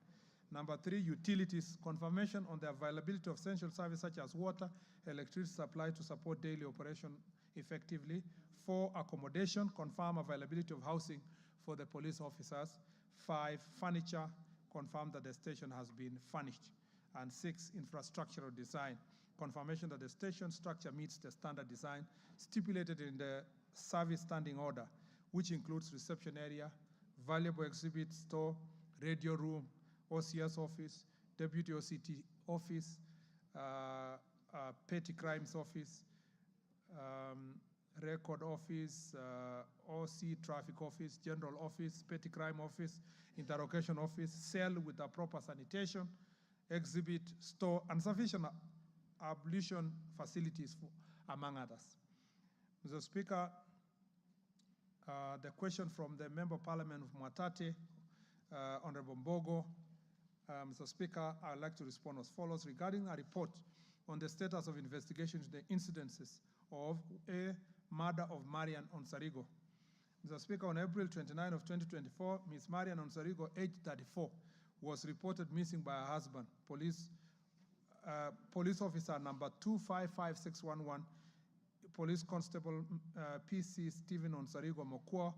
Number three, utilities, confirmation on the availability of essential services such as water, electricity supply to support daily operation effectively. Four, accommodation, confirm availability of housing for the police officers. Five, furniture, confirm that the station has been furnished. And six, infrastructural design, confirmation that the station structure meets the standard design stipulated in the service standing order, which includes reception area, valuable exhibit store, radio room, OCS office, deputy OCT office, petty crimes office, record office, OC traffic office, general office, petty crime office, interrogation office, cell with a proper sanitation, exhibit, store, and sufficient ablution facilities, among others. Mr. Speaker, the question from the Member of Parliament of Mwatate, Honorable Mbogo. Mr. Speaker, I would like to respond as follows. Regarding a report on the status of investigation into the incidences of a murder of Marian Onsarigo. Mr. Speaker, on April 29 of 2024, Ms. Marian Onsarigo, aged 34, was reported missing by her husband, police officer number 255611, Police Constable PC Stephen Onsarigo Mokua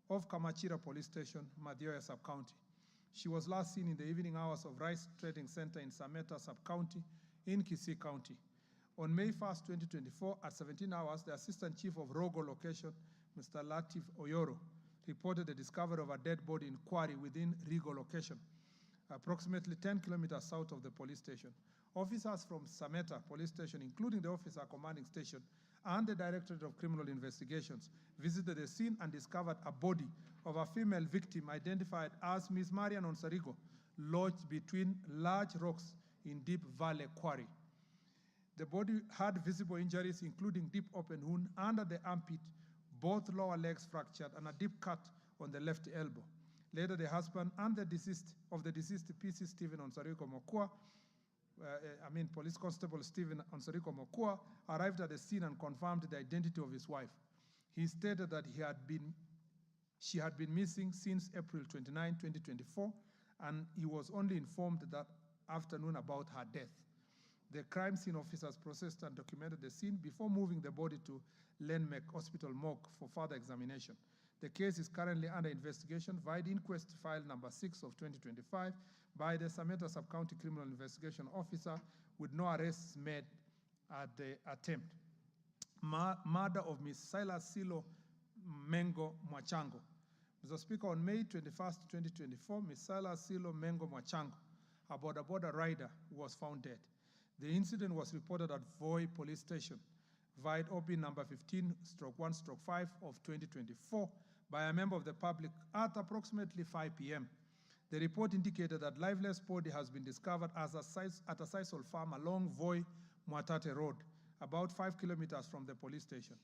of Kamachira Police Station, Madioya Sub-County. She was last seen in the evening hours of Rice Trading Center in Sameta Sub-County in Kisii County. On May 1st, 2024, at 17 hours, the Assistant Chief of Rogo Location, Mr. Latif Oyoro, reported the discovery of a dead body in Quarry within Rigo Location, approximately 10 kilometers south of the police station. Officers from Sameta Police Station, including the officer commanding station and the Directorate of Criminal Investigations, visited the scene and discovered a body of a female victim identified as Ms. Marian Onsarigo, lodged between large rocks in Deep Valley Quarry. The body had visible injuries, including deep open wound under the armpit, both lower legs fractured, and a deep cut on the left elbow. Later, the husband and the deceased PC Stephen Onsarigo Mokua, Police Constable Stephen Onsarigo Mokua, arrived at the scene and confirmed the identity of his wife. He stated that she had been missing since April 29, 2024, and he was only informed that afternoon about her death. The crime scene officers processed and documented the scene before moving the body to Lenmek Hospital morgue for further examination. The case is currently under investigation via the inquest file number 6 of 2025 by the Sameta Sub-County Criminal Investigation Officer, with no arrests made at the attempt. Murder of Ms. Silas Silo Mengo Mwachango. Mr. Speaker, on May 21st, 2024, Ms. Silas Silo Mengo Mwachango, a border rider, was found dead. The incident was reported at Voi Police Station, via OP number 15/1/5 of 2024, by a member of the public at approximately 5 p.m. The report indicated that lifeless body has been discovered at a sisal farm along Voi Mwatate Road, about 5 kilometers from the police station.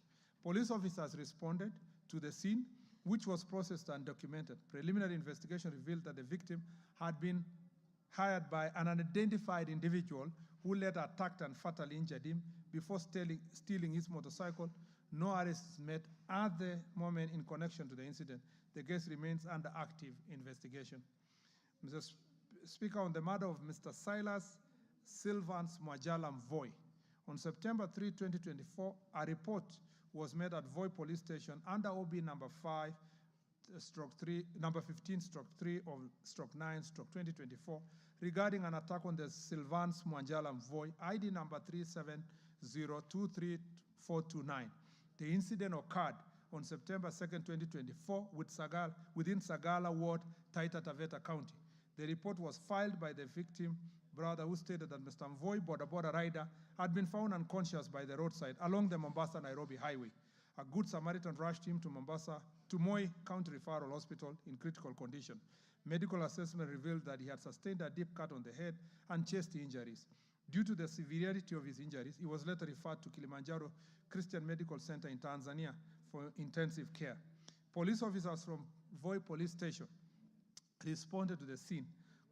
Police officers responded to the scene, which was processed and documented. Preliminary investigation revealed that the victim had been hired by an unidentified individual who later attacked and fatally injured him before stealing his motorcycle. No arrests made at the moment in connection to the incident. The case remains under active investigation. Mr. Speaker, on the murder of Mr. Silas Sylvans Mwajala Mvoi, On September 3, 2024, a report was made at Voi Police Station under OB number 5, number 15/3 of /9/2024 regarding an attack on the Sylvans Mwanjala Voi, ID number 370234429. The incident occurred on September 2nd, 2024 within Sagala Ward, Taita Taveta County. The report was filed by the victim brother who stated that Mr. Mvoi, border rider, had been found unconscious by the roadside along the Mombasa-Nairobi highway. A good Samaritan rushed him to Moi County Referral Hospital in critical condition. Medical assessment revealed that he had sustained a deep cut on the head and chest injuries. Due to the severity of his injuries, he was later referred to Kilimanjaro Christian Medical Center in Tanzania for intensive care. Police officers from Voi Police Station responded to the scene,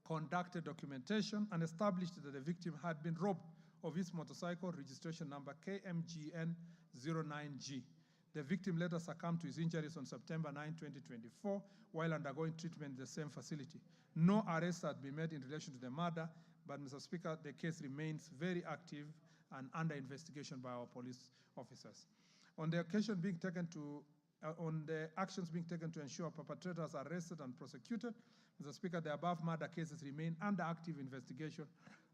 conducted documentation, and established that the victim had been robbed of his motorcycle registration number KMGN09G. The victim later succumbed to his injuries on September 9, 2024, while undergoing treatment in the same facility. No arrests had been made in relation to the murder, but Mr. Speaker, the case remains very active and under investigation by our police officers. On the actions being taken to ensure perpetrators are arrested and prosecuted, Mr. Speaker, the above murder cases remain under active investigation,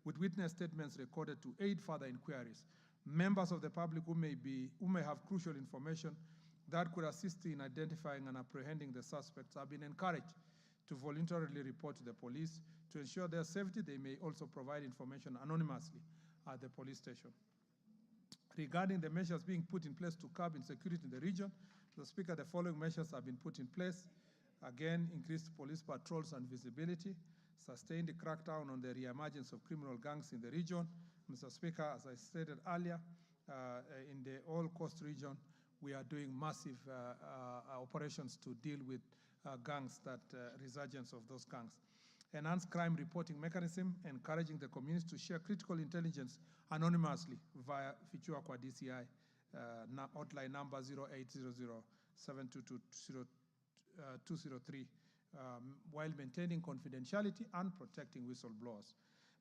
with witness statements recorded to aid further inquiries. Members of the public who may have crucial information that could assist in identifying and apprehending the suspects have been encouraged to voluntarily report to the police. To ensure their safety, they may also provide information anonymously at the police station. Regarding the measures being put in place to curb insecurity in the region, Mr. Speaker, the following measures have been put in place. Again, increased police patrols and visibility, sustained the crackdown on the re-emergence of criminal gangs in the region. Mr. Speaker, as I stated earlier, in the All Coast region, we are doing massive operations to deal with gangs, resurgence of those gangs. Enhanced crime reporting mechanism, encouraging the community to share critical intelligence anonymously via Fichua Kwa DCI, hotline number 0800-722-203, while maintaining confidentiality and protecting whistleblowers.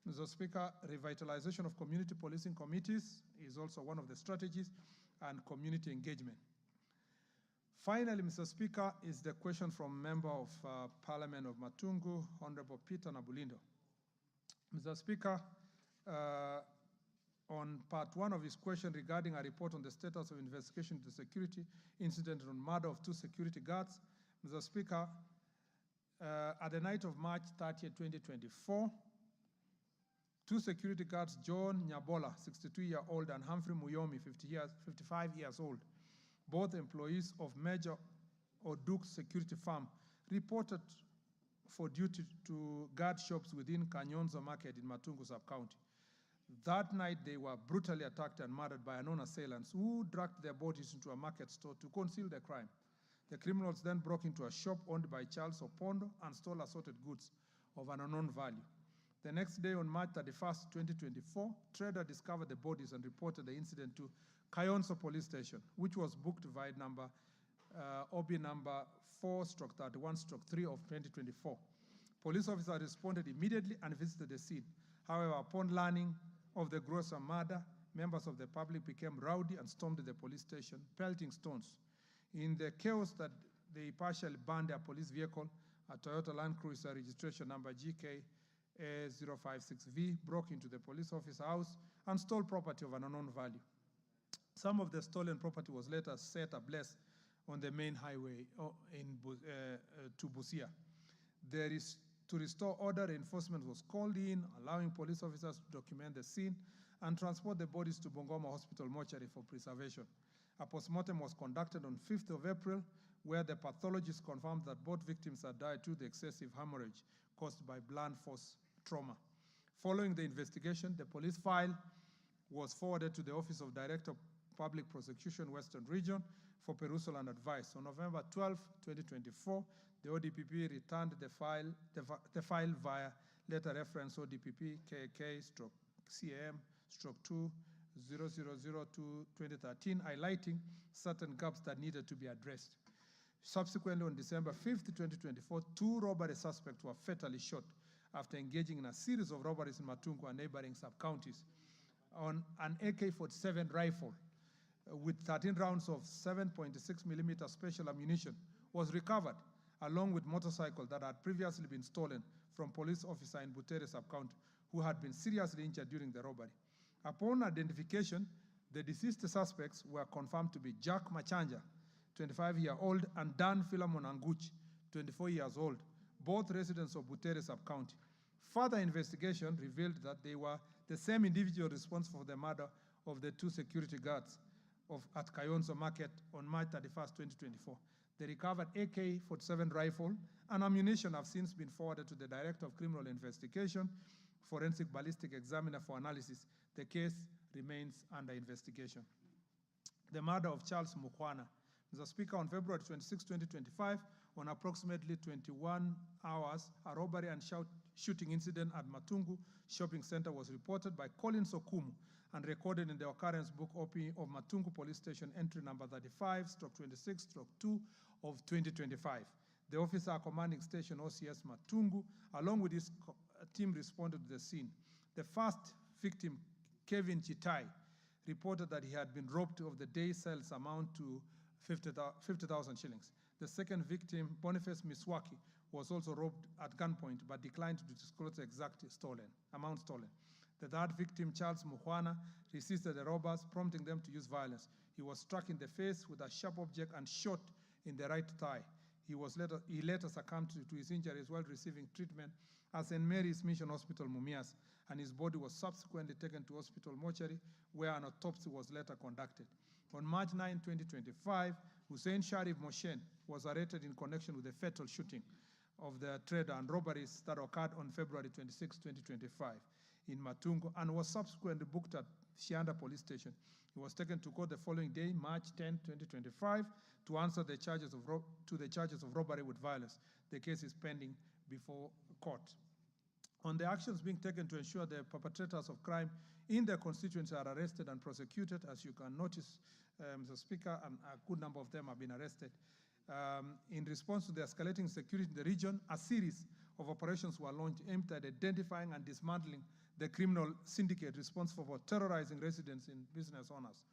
Mr. Speaker, revitalization of community policing committees is also one of the strategies, and community engagement. Finally, Mr. Speaker, is the question from Member of Parliament of Matungu, Honorable Peter Nabulindo. Mr. Speaker, on part one of his question regarding a report on the status of investigation into the security incident on murder of 2 security guards, Mr. Speaker, at the night of March 30, 2024, 2 security guards, John Nyabola, 62-year-old, and Humphrey Muyomi, 55 years old, both employees of Major Oduk Security Firm, reported for duty to guard shops within Kanyonzo Market in Matungu Sub-County. That night, they were brutally attacked and murdered by unknown assailants who dragged their bodies into a market store to conceal the crime. The criminals then broke into a shop owned by Charles Opondo and stole assorted goods of an unknown value. The next day, on March 31st, 2024, Trader discovered the bodies and reported the incident to Kayonso Police Station, which was booked via OB number 4/31/3 of 2024. Police officers responded immediately and visited the scene. However, upon learning of the gruesome murder, members of the public became rowdy and stormed the police station, pelting stones. In the chaos, that they partially burned a police vehicle, a Toyota Land Cruiser registration number GK056V, broke into the police officer house and stole property of an unknown value. Some of the stolen property was later set ablaze on the main highway to Busia. To restore order, reinforcement was called in, allowing police officers to document the scene and transport the bodies to Bungoma Hospital mortuary for preservation. A postmortem was conducted on 5th of April, where the pathologist confirmed that both victims had died due to the excessive hemorrhage caused by blunt force trauma. Following the investigation, the police file was forwarded to the Office of Director of Public Prosecution, Western Region, for perusal and advice. On November 12, 2024, the ODPP returned the file via letter reference ODPP KK/CAM/2/0002/2013, highlighting certain gaps that needed to be addressed. Subsequently, on December 5, 2024, 2 robbery suspects were fatally shot after engaging in a series of robberies in Matungu and neighboring sub-counties. on an AK-47 rifle with 13 rounds of 7.6 millimeter special ammunition was recovered, along with motorcycle that had previously been stolen from police officer in Butere sub-county who had been seriously injured during the robbery. Upon identification, the deceased suspects were confirmed to be Jack Machanja, 25-year-old, and Dan Philemon Anguch, 24 years old, both residents of Butere sub-county. Further investigation revealed that they were the same individual responsible for the murder of the two security guards at Kayonzo Market on March 31st, 2024. The recovered AK-47 rifle and ammunition have since been forwarded to the Director of Criminal Investigation, Forensic Ballistic Examiner for analysis. The case remains under investigation. The murder of Charles Mukwana. Mr. Speaker, on February 26, 2025, on approximately 21 hours, a robbery and shooting incident at Matungu Shopping Center was reported by Collins Okumu and recorded in the occurrence book OP of Matungu Police Station entry number 35/26/2 of 2025. The officer commanding station OCS Matungu, along with his team, responded to the scene. The first victim, Kevin Chitai, reported that he had been robbed of the day sales amount to 50,000 shillings. The second victim, Boniface Miswaki, was also robbed at gunpoint but declined to disclose the exact amount stolen. The third victim, Charles Muhwana, resisted the robbers, prompting them to use violence. He was struck in the face with a sharp object and shot in the right thigh. He later succumbed to his injuries while receiving treatment at St. Mary's Mission Hospital, Mumias, and his body was subsequently taken to hospital mortuary, where an autopsy was later conducted. On March 9, 2025, Hussein Sharif Moshen was arrested in connection with the fatal shooting of the trader and robberies that occurred on February 26, 2025 in Matungu, and was subsequently booked at Shianda Police Station. He was taken to court the following day, March 10, 2025, to answer the charges of robbery with violence. The case is pending before court. On the actions being taken to ensure the perpetrators of crime in their constituency are arrested and prosecuted, as you can notice, Mr. Speaker, and a good number of them have been arrested. In response to the escalating security in the region, a series of operations were launched aimed at identifying and dismantling the criminal syndicate responsible for terrorizing residents and business owners.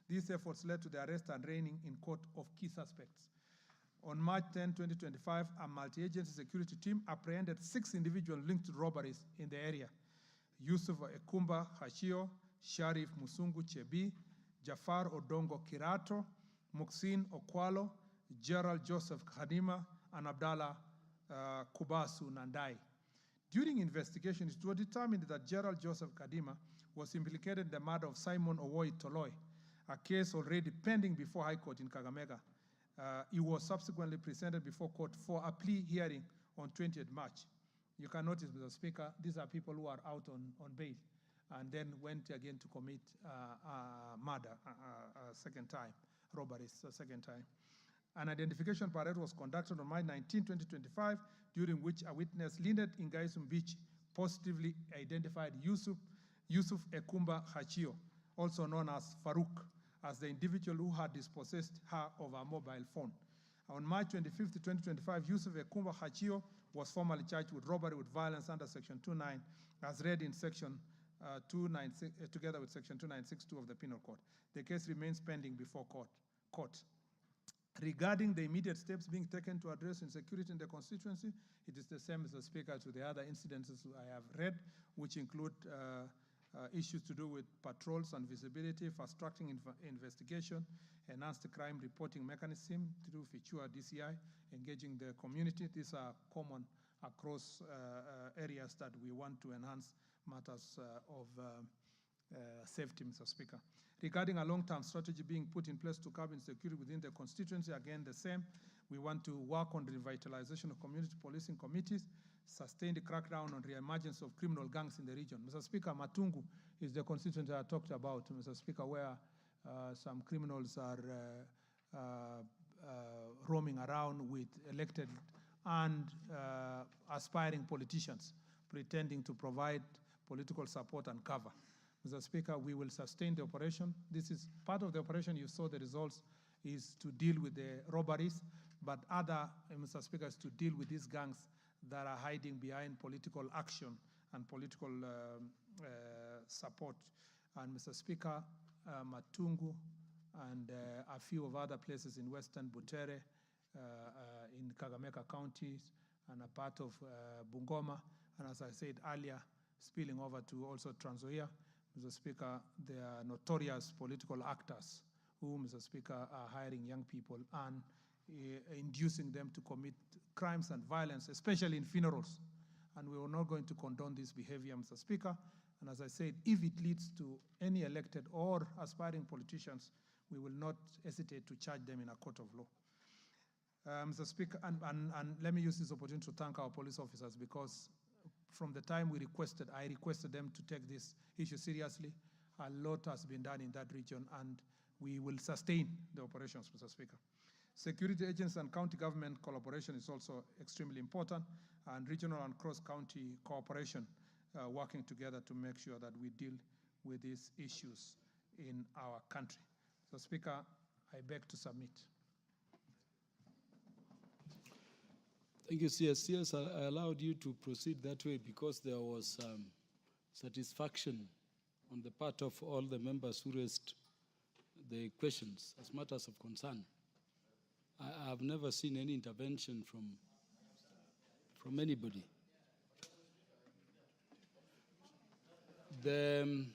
These efforts led to the arrest and arraigning in court of key suspects. On March 10, 2025, a multi-agency security team apprehended 6 individuals linked to robberies in the area: Yusuf Ekumba Hashio, Sharif Musungu Chebi, Jafar Odongo Kirato, Muksin Okwalo, Gerald Joseph Khadima, and Abdallah Kubasu Nandai. During investigation, it was determined that Gerald Joseph Kadima was implicated in the murder of Simon Owoi Toloi, a case already pending before High Court in Kakamega. He was subsequently presented before court for a plea hearing on 20th March. You can notice, Mr. Speaker, these are people who are out on bail and then went again to commit murder a second time, robberies a second time. An identification parade was conducted on March 19, 2025, during which a witness, Linet Ingaisum Beach, positively identified Yusuf Ekumba Hachio, also known as Farouk, as the individual who had dispossessed her of her mobile phone. On March 25, 2025, Yusuf Ekumba Hachio was formally charged with robbery with violence under Section 29, as read in Section 296, together with Section 2962 of the Penal Code. The case remains pending before court. Regarding the immediate steps being taken to address insecurity in the constituency, it is the same, Mr. Speaker, to the other incidences I have read, which include issues to do with patrols and visibility, fast-tracking investigation, enhanced crime reporting mechanism through Fichua DCI, engaging the community. These are common across areas that we want to enhance matters of safety, Mr. Speaker. Regarding a long-term strategy being put in place to curb insecurity within the constituency, again the same. We want to work on the revitalization of community policing committees, sustain the crackdown on re-emergence of criminal gangs in the region. Mr. Speaker, Matungu is the constituency I talked about, Mr. Speaker, where some criminals are roaming around with elected and aspiring politicians, pretending to provide political support and cover. Mr. Speaker, we will sustain the operation. This is part of the operation. You saw the results is to deal with the robberies, but other, Mr. Speaker, is to deal with these gangs that are hiding behind political action and political support. And Mr. Speaker, Matungu and a few of other places in Western Butere, in Kakamega counties, and a part of Bungoma, and as I said earlier, spilling over to also Trans Nzoia. Mr. Speaker, they are notorious political actors who, Mr. Speaker, are hiring young people and inducing them to commit crimes and violence, especially in funerals. And we are not going to condone this behavior, Mr. Speaker. And as I said, if it leads to any elected or aspiring politicians, we will not hesitate to charge them in a court of law. Mr. Speaker, and let me use this opportunity to thank our police officers, because from the time I requested them to take this issue seriously. A lot has been done in that region, and we will sustain the operations, Mr. Speaker. Security agents and county government collaboration is also extremely important, and regional and cross-county cooperation working together to make sure that we deal with these issues in our country. So, Speaker, I beg to submit. Thank you, CS. Yes, I allowed you to proceed that way because there was satisfaction on the part of all the members who raised the questions as matters of concern. I have never seen any intervention from anybody. The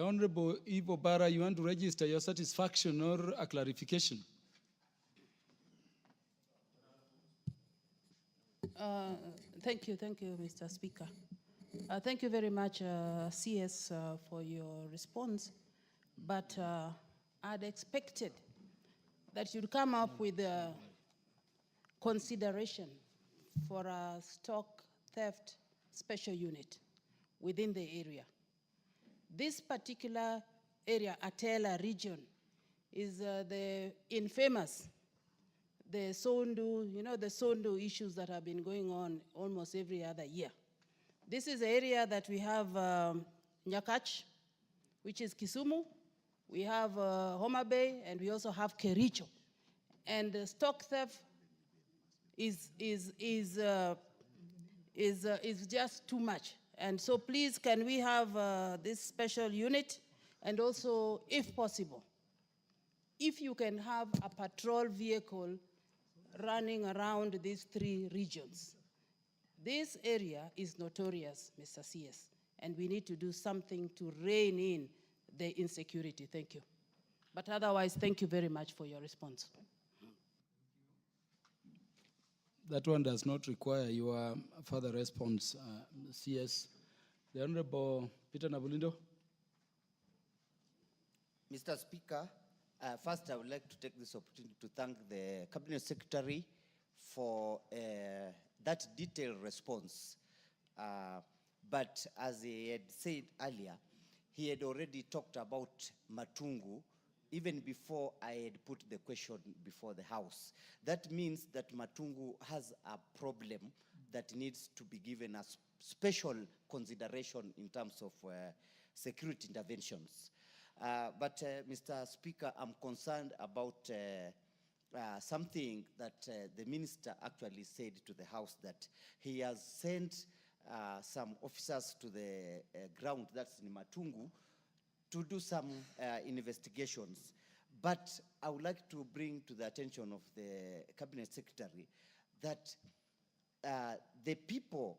Honorable Ivo Bara, you want to register your satisfaction or a clarification? Thank you, Mr. Speaker. Thank you very much, CS, for your response. But I'd expected that you'd come up with a consideration for a stock theft special unit within the area. This particular area, Atela region, is the infamous, the Sondu, the Sondu issues that have been going on almost every other year. This is the area that we have Nyakach, which is Kisumu. We have Homa Bay, and we also have Kericho. And the stock theft is just too much. And so please, can we have this special unit? And also, if possible, if you can have a patrol vehicle running around these three regions. This area is notorious, Mr. CS, and we need to do something to rein in the insecurity. Thank you. But otherwise, thank you very much for your response. That one does not require your further response, CS. The Honorable Peter Nabulindo. Mr. Speaker, first I would like to take this opportunity to thank the Cabinet Secretary for that detailed response. But as he had said earlier, he had already talked about Matungu even before I had put the question before the House. That means that Matungu has a problem that needs to be given a special consideration in terms of security interventions. But Mr. Speaker, I'm concerned about something that the minister actually said to the House, that he has sent some officers to the ground, that's in Matungu, to do some investigations. But I would like to bring to the attention of the Cabinet Secretary that the people,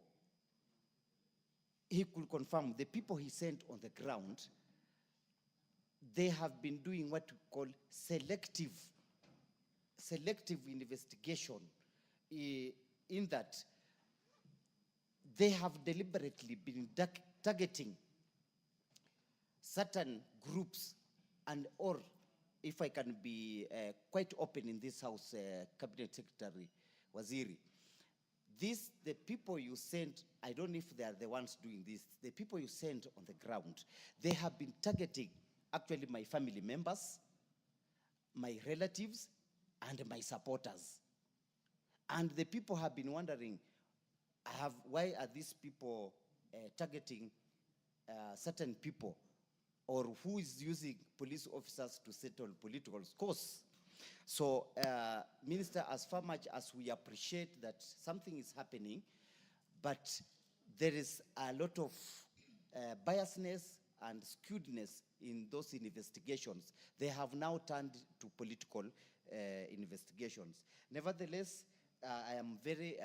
he could confirm, the people he sent on the ground, they have been doing what we call selective investigation, in that they have deliberately been targeting certain groups, and or, if I can be quite open in this House, Cabinet Secretary Waziri, the people you sent, I don't know if they are the ones doing this, the people you sent on the ground, they have been targeting actually my family members, my relatives, and my supporters. And the people have been wondering, why are these people targeting certain people, or who is using police officers to settle political scores? So, Minister, as far much as we appreciate that something is happening, but there is a lot of biasness and skewedness in those investigations, they have now turned to political investigations. Nevertheless, I am very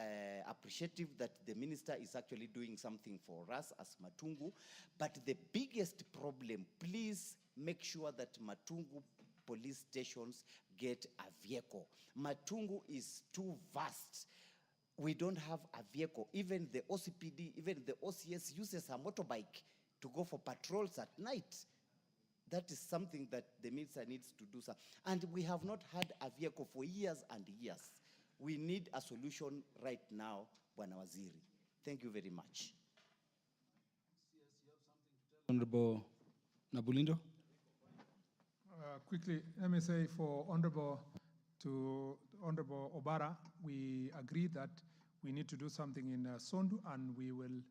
appreciative that the minister is actually doing something for us as Matungu. But the biggest problem, please make sure that Matungu police stations get a vehicle. Matungu is too vast. We don't have a vehicle. Even the OCPD, even the OCS uses a motorbike to go for patrols at night. That is something that the minister needs to do. And we have not had a vehicle for years and years. We need a solution right now, Bwana Waziri. Thank you very much. Honorable Nabulindo. Quickly, let me say for Honorable Obara, we agree that we need to do something in Sondu, and we will,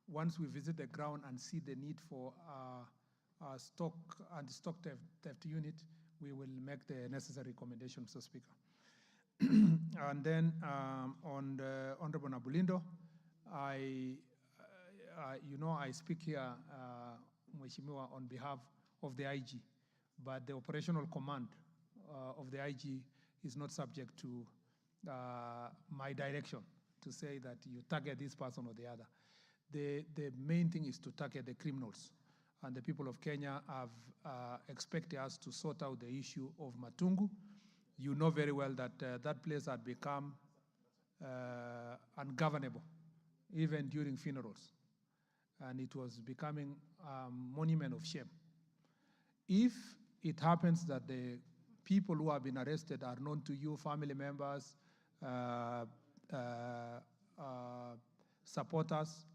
once we visit the ground and see the need for stock theft unit, we will make the necessary recommendations, Mr. Speaker. And then on the Honorable Nabulindo, I speak here, Mheshimiwa, on behalf of the IG, but the operational command of the IG is not subject to my direction to say that you target this person or the other. The main thing is to target the criminals. And the people of Kenya have expected us to sort out the issue of Matungu. You know very well that that place had become ungovernable, even during funerals. And it was becoming a monument of shame. If it happens that the people who have been arrested are known to you, family members, supporters,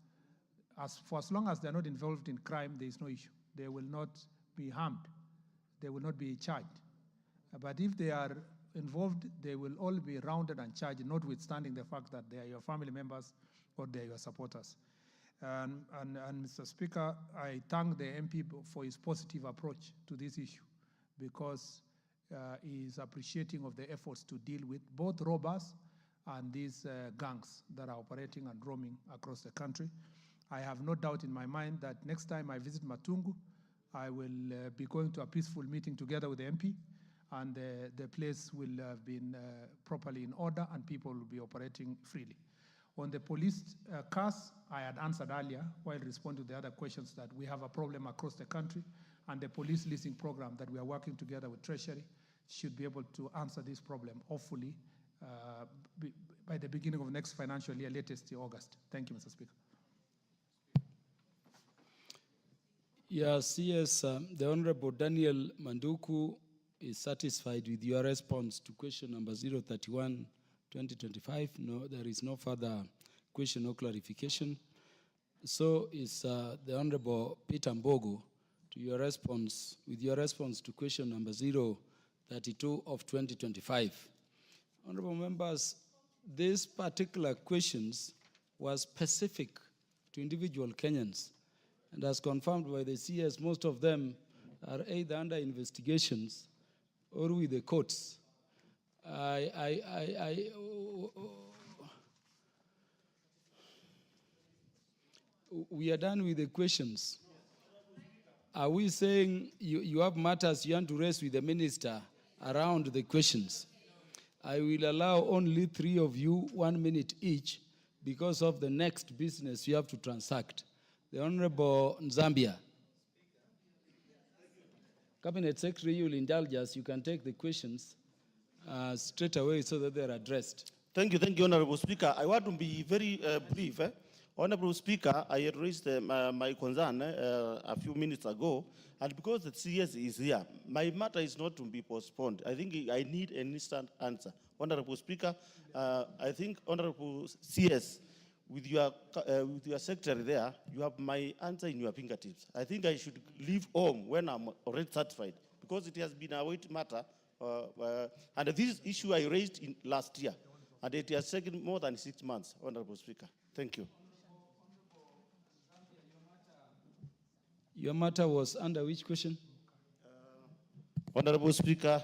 for as long as they're not involved in crime, there is no issue. They will not be harmed. They will not be charged. But if they are involved, they will all be rounded and charged, notwithstanding the fact that they are your family members or they are your supporters. And Mr. Speaker, I thank the MP for his positive approach to this issue, because he is appreciating of the efforts to deal with both robbers and these gangs that are operating and roaming across the country. I have no doubt in my mind that next time I visit Matungu, I will be going to a peaceful meeting together with the MP, and the place will have been properly in order and people will be operating freely. On the police cars, I had answered earlier while responding to the other questions that we have a problem across the country, and the police leasing program that we are working together with Treasury should be able to answer this problem, hopefully, by the beginning of next financial year, latest in August. Thank you, Mr. Speaker. Yes, the Honorable Daniel Manduku is satisfied with your response to question number 031, 2025. No, there is no further question or clarification. So is the Honorable Peter Mbogo to your response, with your response to question number 032 of 2025. Honorable members, these particular questions were specific to individual Kenyans. And as confirmed by the CS, most of them are either under investigations or with the courts. We are done with the questions. Are we saying you have matters you want to raise with the minister around the questions? I will allow only 3 of you 1 minute each because of the next business you have to transact. The Honorable Nzambia. Cabinet Secretary, you will indulge us. You can take the questions straight away so that they're addressed. Thank you, Honorable Speaker. I want to be very brief. Honorable Speaker, I had raised my concern a few minutes ago, and because the CS is here, my matter is not to be postponed. I think I need an instant answer. Honorable Speaker, I think Honorable CS, with your secretary there, you have my answer in your fingertips. I think I should leave home when I'm already certified, because it has been a wait matter. And this issue I raised in last year, and it has taken more than 6 months, Honorable Speaker. Thank you. Your matter was under which question? Honorable Speaker,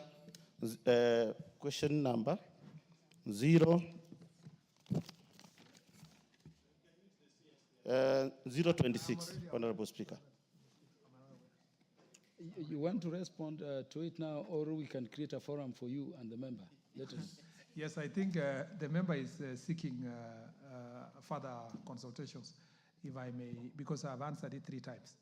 question number 026, Honorable Speaker. You want to respond to it now, or we can create a forum for you and the member? Let us. Yes, I think the member is seeking further consultations, if I may, because I've answered it 3 times.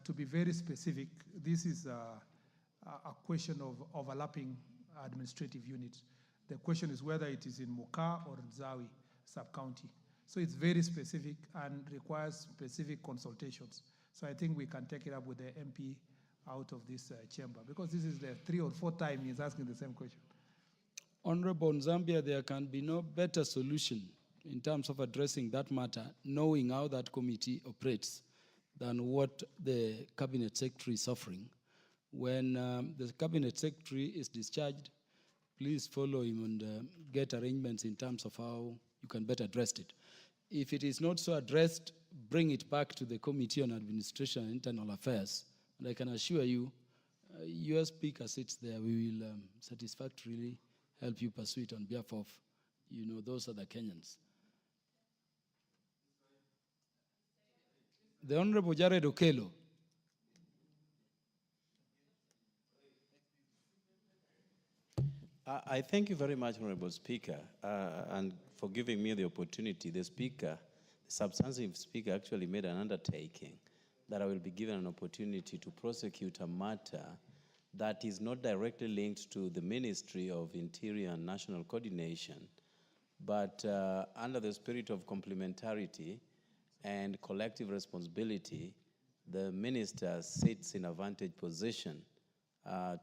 To be very specific, this is a question of overlapping administrative units. The question is whether it is in Muka or Zawi sub-county. So it's very specific and requires specific consultations. So I think we can take it up with the MP out of this chamber, because this is the 3 or 4th time he's asking the same question. Honorable Zambia, there can be no better solution in terms of addressing that matter, knowing how that committee operates, than what the cabinet secretary is offering. When the cabinet secretary is discharged, please follow him and get arrangements in terms of how you can better address it. If it is not so addressed, bring it back to the Committee on Administration and Internal Affairs. And I can assure you, your speaker sits there, we will satisfactorily help you pursue it on behalf of, those other Kenyans. The Honorable Jared Okello. I thank you very much, Honorable Speaker, and for giving me the opportunity. The substantive speaker actually made an undertaking that I will be given an opportunity to prosecute a matter that is not directly linked to the Ministry of Interior and National Coordination, but under the spirit of complementarity and collective responsibility, the minister sits in a vantage position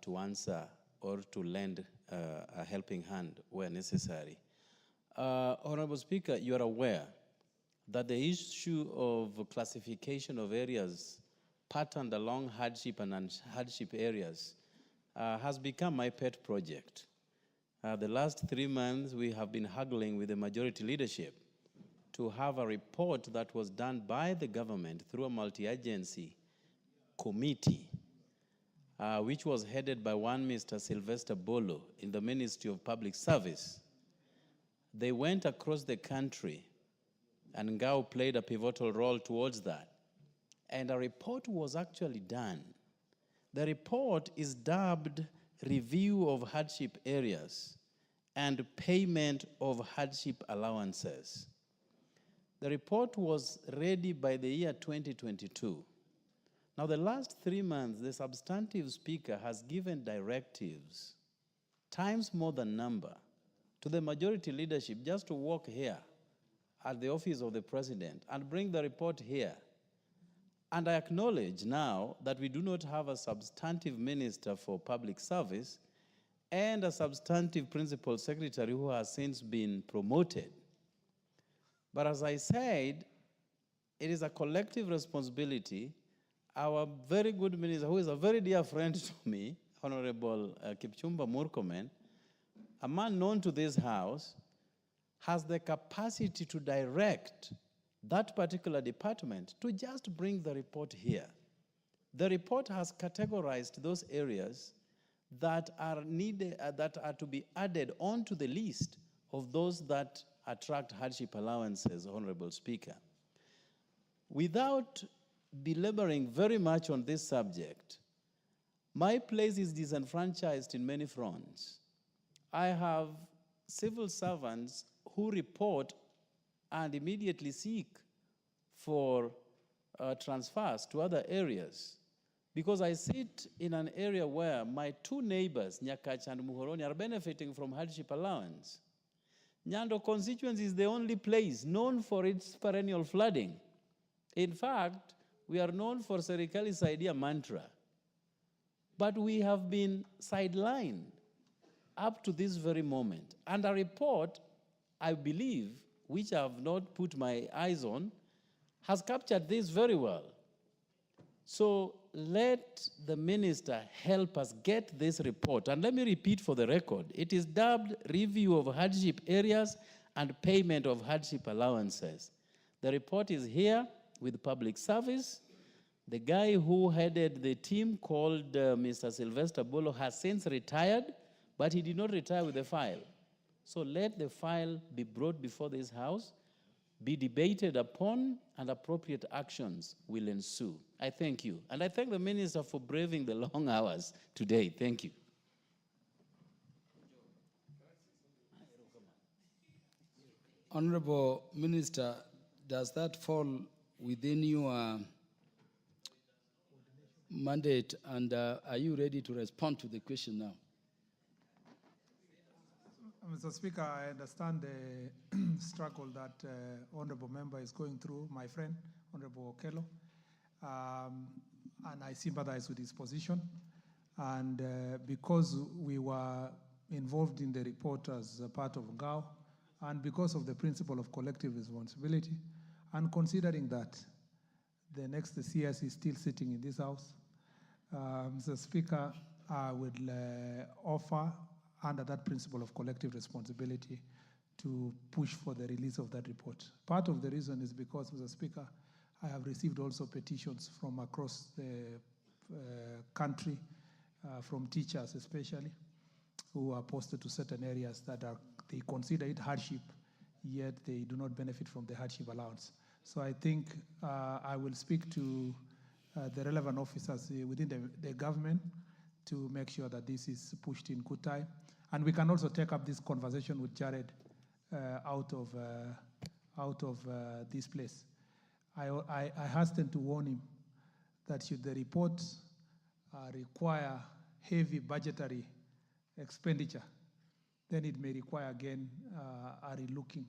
to answer or to lend a helping hand where necessary. Honorable Speaker, you are aware that the issue of classification of areas patterned along hardship and non-hardship areas has become my pet project. The last 3 months, we have been haggling with the majority leadership to have a report that was done by the government through a multi-agency committee, which was headed by one Mr. Sylvester Bolo in the Ministry of Public Service. They went across the country, and Ngao played a pivotal role towards that. And a report was actually done. The report is dubbed Review of Hardship Areas and Payment of Hardship Allowances. The report was ready by the year 2022. Now, the last 3 months, the substantive speaker has given directives, times more than number, to the majority leadership just to walk here at the office of the president and bring the report here. And I acknowledge now that we do not have a substantive minister for public service and a substantive principal secretary who has since been promoted. But as I said, it is a collective responsibility. Our very good minister, who is a very dear friend to me, Honorable Kipchumba Murkomen, a man known to this House, has the capacity to direct that particular department to just bring the report here. The report has categorized those areas that are needed, that are to be added onto the list of those that attract hardship allowances, Honorable Speaker. Without belaboring very much on this subject, my place is disenfranchised in many fronts. I have civil servants who report and immediately seek for transfers to other areas, because I sit in an area where my 2 neighbors, Nyakach and Muhoroni, are benefiting from hardship allowance. Nyando constituency is the only place known for its perennial flooding. In fact, we are known for Serikali's idea mantra, but we have been sidelined up to this very moment. And a report, I believe, which I have not put my eyes on, has captured this very well. So let the minister help us get this report. And let me repeat for the record, it is dubbed Review of Hardship Areas and Payment of Hardship Allowances. The report is here with public service. The guy who headed the team, called Mr. Sylvester Bolo, has since retired, but he did not retire with the file. So let the file be brought before this House. be debated upon, and appropriate actions will ensue. I thank you. And I thank the Minister for braving the long hours today. Thank you. Honorable Minister, does that fall within your mandate, and are you ready to respond to the question now? Mr. Speaker, I understand the struggle that Honorable Member is going through, my friend, Honorable Okello, and I sympathize with his position. And because we were involved in the report as a part of GAO, and because of the principle of collective responsibility, and considering that the next CS is still sitting in this House, Mr. Speaker, I would offer, under that principle of collective responsibility, to push for the release of that report. Part of the reason is because, Mr. Speaker, I have received also petitions from across the country, from teachers especially, who are posted to certain areas that they consider it hardship, yet they do not benefit from the hardship allowance. So I think I will speak to the relevant officers within the government to make sure that this is pushed in good time. And we can also take up this conversation with Jared out of this place. I hasten to warn him that should the report require heavy budgetary expenditure, then it may require again a relooking